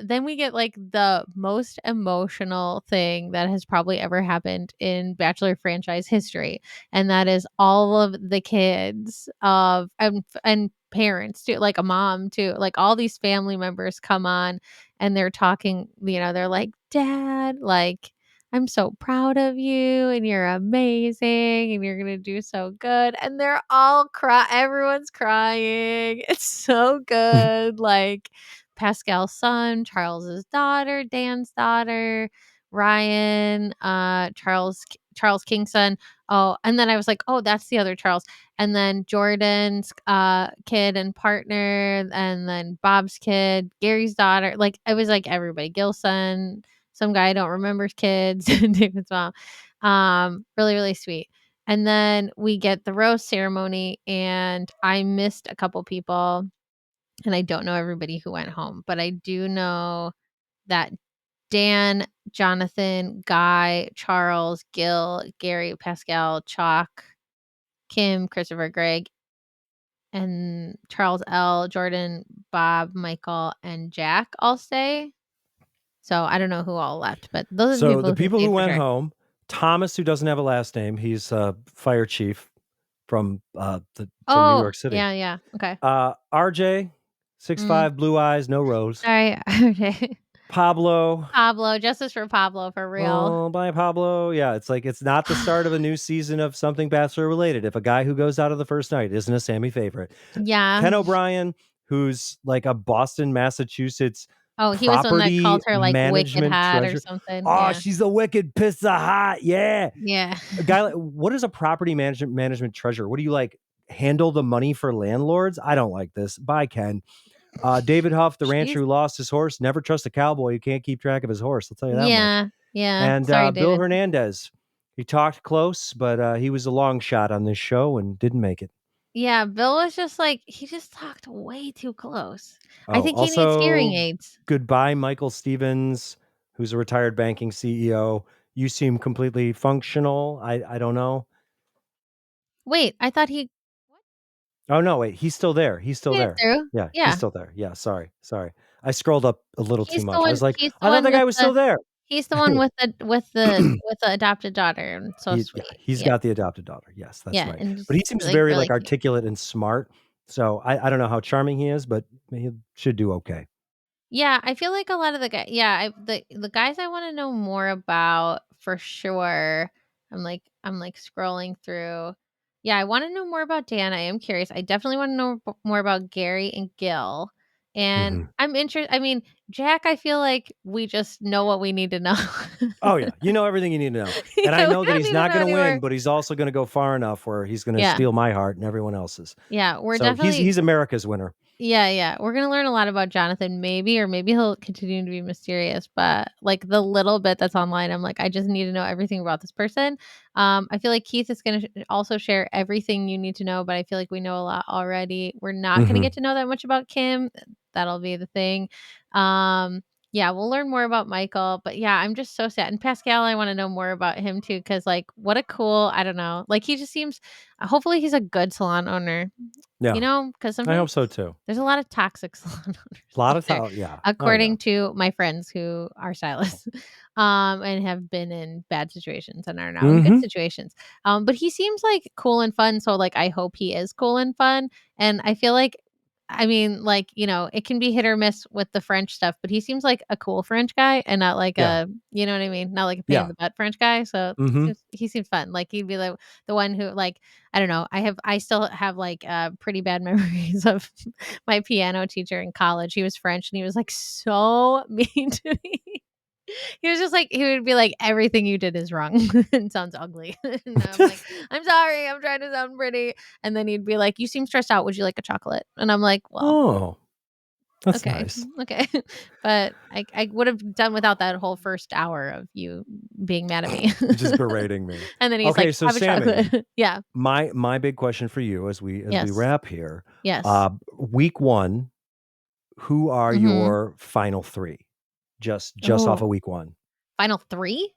Then we get like the most emotional thing that has probably ever happened in Bachelor franchise history, and that is all of the kids of and parents too, like a mom too, like all these family members come on, and they're talking. They're like, "Dad, like." I'm so proud of you and you're amazing and you're going to do so good. And they're all everyone's crying. It's so good. Like Pascal's son, Charles's daughter, Dan's daughter, Ryan, Charles King's son. Oh, and then I was like, "Oh, that's the other Charles." And then Jordan's kid and partner, and then Bob's kid, Gary's daughter. Like it was like everybody. Gilson, some guy I don't remember's kids, David's mom. Really, really sweet. And then we get the rose ceremony, and I missed a couple people, and I don't know everybody who went home, but I do know that Dan, Jonathan, Guy, Charles, Gil, Gary, Pascal, Chalk, Kim, Christopher, Greg, and Charles L, Jordan, Bob, Michael, and Jack all stay. So I don't know who all left, but those are the So people the who people who stayed for went sure. home, Thomas, who doesn't have a last name, he's a fire chief from from New Oh, York City. yeah, yeah. Okay. RJ, six Mm, five, blue eyes, no rose. sorry. Okay. Pablo, Pablo, justice for Pablo for real. oh, bye, Pablo. Yeah, it's like it's not the start of a new season of something Bachelor related. If a guy who goes out of the first night isn't a Sammy favorite, Yeah. Ken O'Brien, who's like a Boston, Massachusetts Oh, he was the one that property called her, like, wicked management hot or treasure. something. Oh, Yeah. she's a wicked piece of hot. Yeah. Yeah. A guy like, what is a property management treasure? What do you like? Handle the money for landlords? I don't like this. Bye, Ken. David Huff, the rancher She's who lost his horse, never trust a cowboy who can't keep track of his horse. I'll tell you that much. yeah, yeah. And Sorry, Bill David. Hernandez, he talked close, but he was a long shot on this show and didn't make it. Yeah, Bill was just like he just talked way too close. I Oh, think he needs hearing also, aids. goodbye, Michael Stevens, who's a retired banking CEO. You seem completely functional. I don't know. Wait, I thought he Oh no, wait, he's still there. He's still made it there. through. Yeah, he's Yeah. still there. Yeah, sorry. I scrolled up a little too much. I was like, He's the I thought one that with guy was still there. the adopted daughter, and so Yeah, sweet. he's Yeah. got the adopted daughter. Yes, that's Yeah, right. and But he just, seems like, very really like cute. articulate and smart. So I don't know how charming he is, but he should do okay. Yeah, I feel like a lot of the guy yeah, the guys I wanna know more about for sure. I'm scrolling through. Yeah, I wanna know more about Dan, I am curious. I definitely wanna know more about Gary and Gil. And Mhm. I mean, Jack, I feel like we just know what we need to know. Oh yeah, you know everything you need to know, and I Yeah, we know that don't he's need to not know going to win, anymore. but he's also going to go far enough where he's going to Yeah. steal my heart and everyone else's. Yeah, we're So definitely he's America's winner. yeah, yeah. We're gonna learn a lot about Jonathan, maybe, or maybe he'll continue to be mysterious. But like the little bit that's online, I'm like, I just need to know everything about this person. I feel like Keith is gonna also share everything you need to know, but I feel like we know a lot already. We're not gonna Hmm. get to know that much about Kim. That'll be the thing. Um, yeah, we'll learn more about Michael, but yeah, I'm just so sad. And Pascal, I want to know more about him too, because like, what a cool, I don't know, like he just seems. Hopefully, he's a good salon owner. You Yeah, know, because I sometimes hope so too. there's a lot of toxic salon A owners lot out of there, talent. Yeah. Oh yeah. according to my friends who are stylists, and have been in bad situations and are now in good Hmm. situations. But he seems like cool and fun, so like I hope he is cool and fun. And I feel like, I mean, like it can be hit or miss with the French stuff, but he seems like a cool French guy and not like Yeah. you know what I mean, not like a pain in Yeah. the butt French guy. So Hmm. he seems fun. Like he'd be like the one who like I don't know. I still have like pretty bad memories of my piano teacher in college. He was French and he was like so mean to me. He was just like he would be like everything you did is wrong and sounds ugly. And I'm like, I'm sorry, I'm trying to sound pretty. And then he'd be like, you seem stressed out. Would you like a chocolate? And I'm like, well, Oh, that's okay, nice. okay. But I would have done without that whole first hour of you being mad at me. Just berating me. And then he's like, Okay, so have a Sammy, chocolate. Yeah. my big question for you as we Yes. wrap here, Yes. week one, who are Mhm. your final three? Just off of Oh, week one. final 3?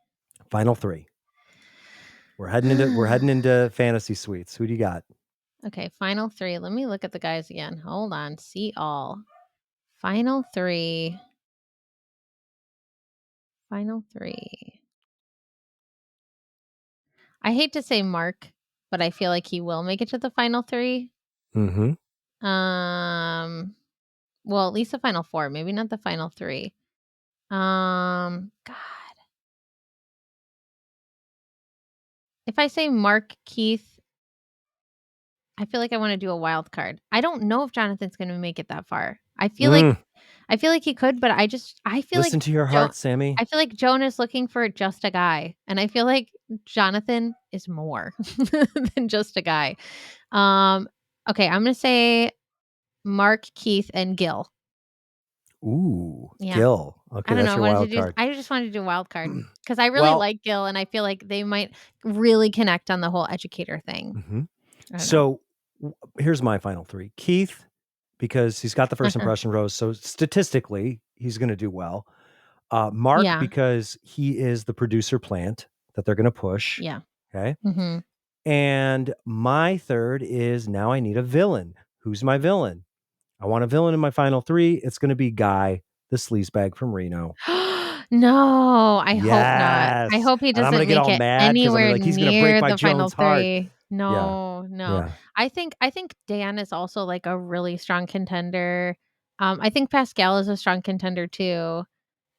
Final three. We're heading into fantasy suites. Who do you got? Okay, final 3. Let me look at the guys again. Hold on. See all. Final 3. Final 3. I hate to say Mark, but I feel like he will make it to the final 3. Mm-hmm. Um, well, at least the final 4, maybe not the final 3. God. If I say Mark, Keith, I feel like I want to do a wild card. I don't know if Jonathan's going to make it that far. Mm. I feel like he could, but I feel like Listen to your Joan heart, Sammy. I feel like Joan is looking for just a guy, and I feel like Jonathan is more than just a guy. Um, okay, I'm gonna say Mark, Keith, and Gil. Ooh, Yeah, Gil. I Okay, don't know. that's your wild card. I just wanted to do a wild card because I really Well, like Gil, and I feel like they might really connect on the whole educator thing. mhm. I don't know. So here's my final three. Keith, because he's got the first impression rose, so statistically he's going to do well. Mark, Yeah, because he is the producer plant that they're going to push. yeah. Okay. Mhm. And my third is now I need a villain who's my villain? I want a villain in my final 3. It's going to be Guy, the sleazebag from Reno. No, I hope not. I Yes. hope he And I'm going to doesn't get make all it mad because I'm anywhere like, he's going to break near my the final Joan's heart. 3. Yeah. No, no. Yeah. I think Dan is also, like, a really strong contender. I think Pascal is a strong contender too.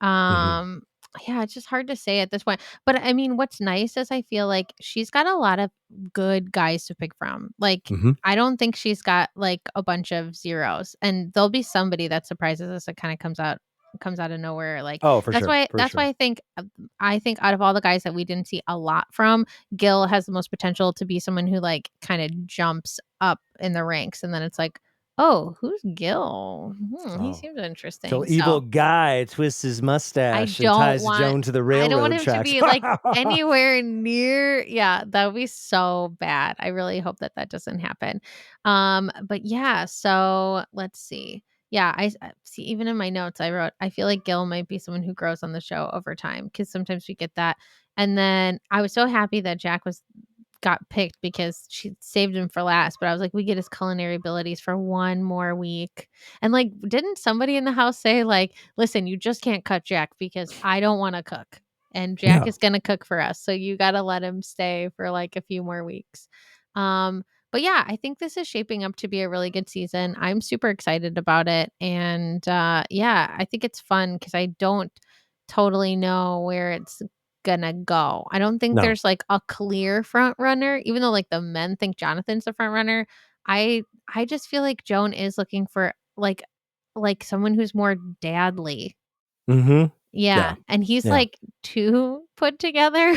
Hmm. Um, yeah, it's just hard to say at this point. But I mean, what's nice is I feel like she's got a lot of good guys to pick from. Like, Hmm. I don't think she's got like a bunch of zeros, and there'll be somebody that surprises us that kind of comes out of nowhere. Like Oh, for that's sure. why For that's why sure. I think out of all the guys that we didn't see a lot from, Gil has the most potential to be someone who like kind of jumps up in the ranks, and then it's like, oh, who's Gil? He Oh. seems Till interesting. evil So Guy twists his I mustache and don't ties want Joan to the I don't want railroad him to tracks. be, like, anywhere near yeah, that would be so bad. I really hope that that doesn't happen. But yeah, so let's see. Yeah, see, even in my notes, I wrote, I feel like Gil might be someone who grows on the show over time because sometimes we get that. And then I was so happy that Jack got picked because she saved him for last, but I was like, we get his culinary abilities for one more week. And like, didn't somebody in the house say, like, listen, you just can't cut Jack because I don't want to cook. And Jack Yeah. is gonna cook for us. So you gotta let him stay for like a few more weeks. But yeah, I think this is shaping up to be a really good season. I'm super excited about it. And yeah, I think it's fun because I don't totally know where it's gonna go. I don't think No. there's like a clear front runner, even though like the men think Jonathan's the front runner. I just feel like Joan is looking for like someone who's more dadly. Hmm. Yeah, Yeah. and he's Yeah. like too put together,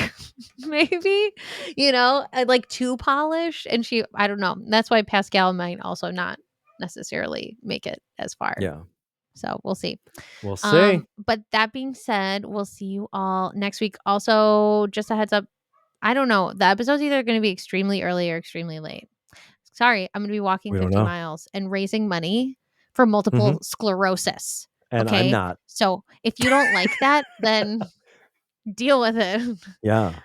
maybe, like too polished. And I don't know. That's why Pascal might also not necessarily make it as far. Yeah. So we'll see. We'll see. But that being said, we'll see you all next week. Also, just a heads up, I don't know. The episode's either going to be extremely early or extremely late. Sorry, I'm going to be walking We don't 50 know. miles and raising money for Hmm. multiple sclerosis. And I'm Okay. not. So if you don't like that, then deal with it. Yeah.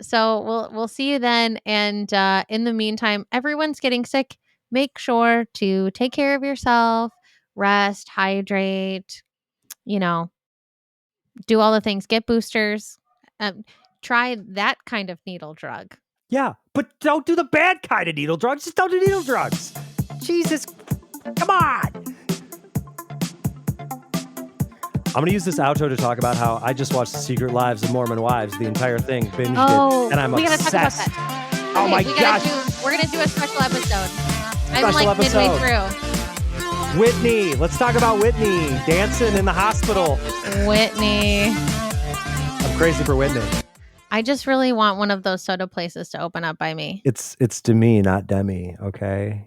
So we'll see you then. And in the meantime, everyone's getting sick. Make sure to take care of yourself, rest, hydrate, you know, do all the things, get boosters, um, try that kind of needle drug. Yeah. But don't do the bad kind of needle drugs. Just don't do needle drugs. Jesus. Come on. I'm going to use this outro to talk about how I just watched The Secret Lives of Mormon Wives, the entire thing, binged Oh, it, and I'm we gotta talk about obsessed. that. Oh Okay, my gosh. we're gonna do a special episode. I'm Special like midway episode. through. Whitney. Let's talk about Whitney dancing in the hospital. Whitney. I'm crazy for Whitney. I just really want one of those soda places to open up by me. It's Demi, not Demi, okay?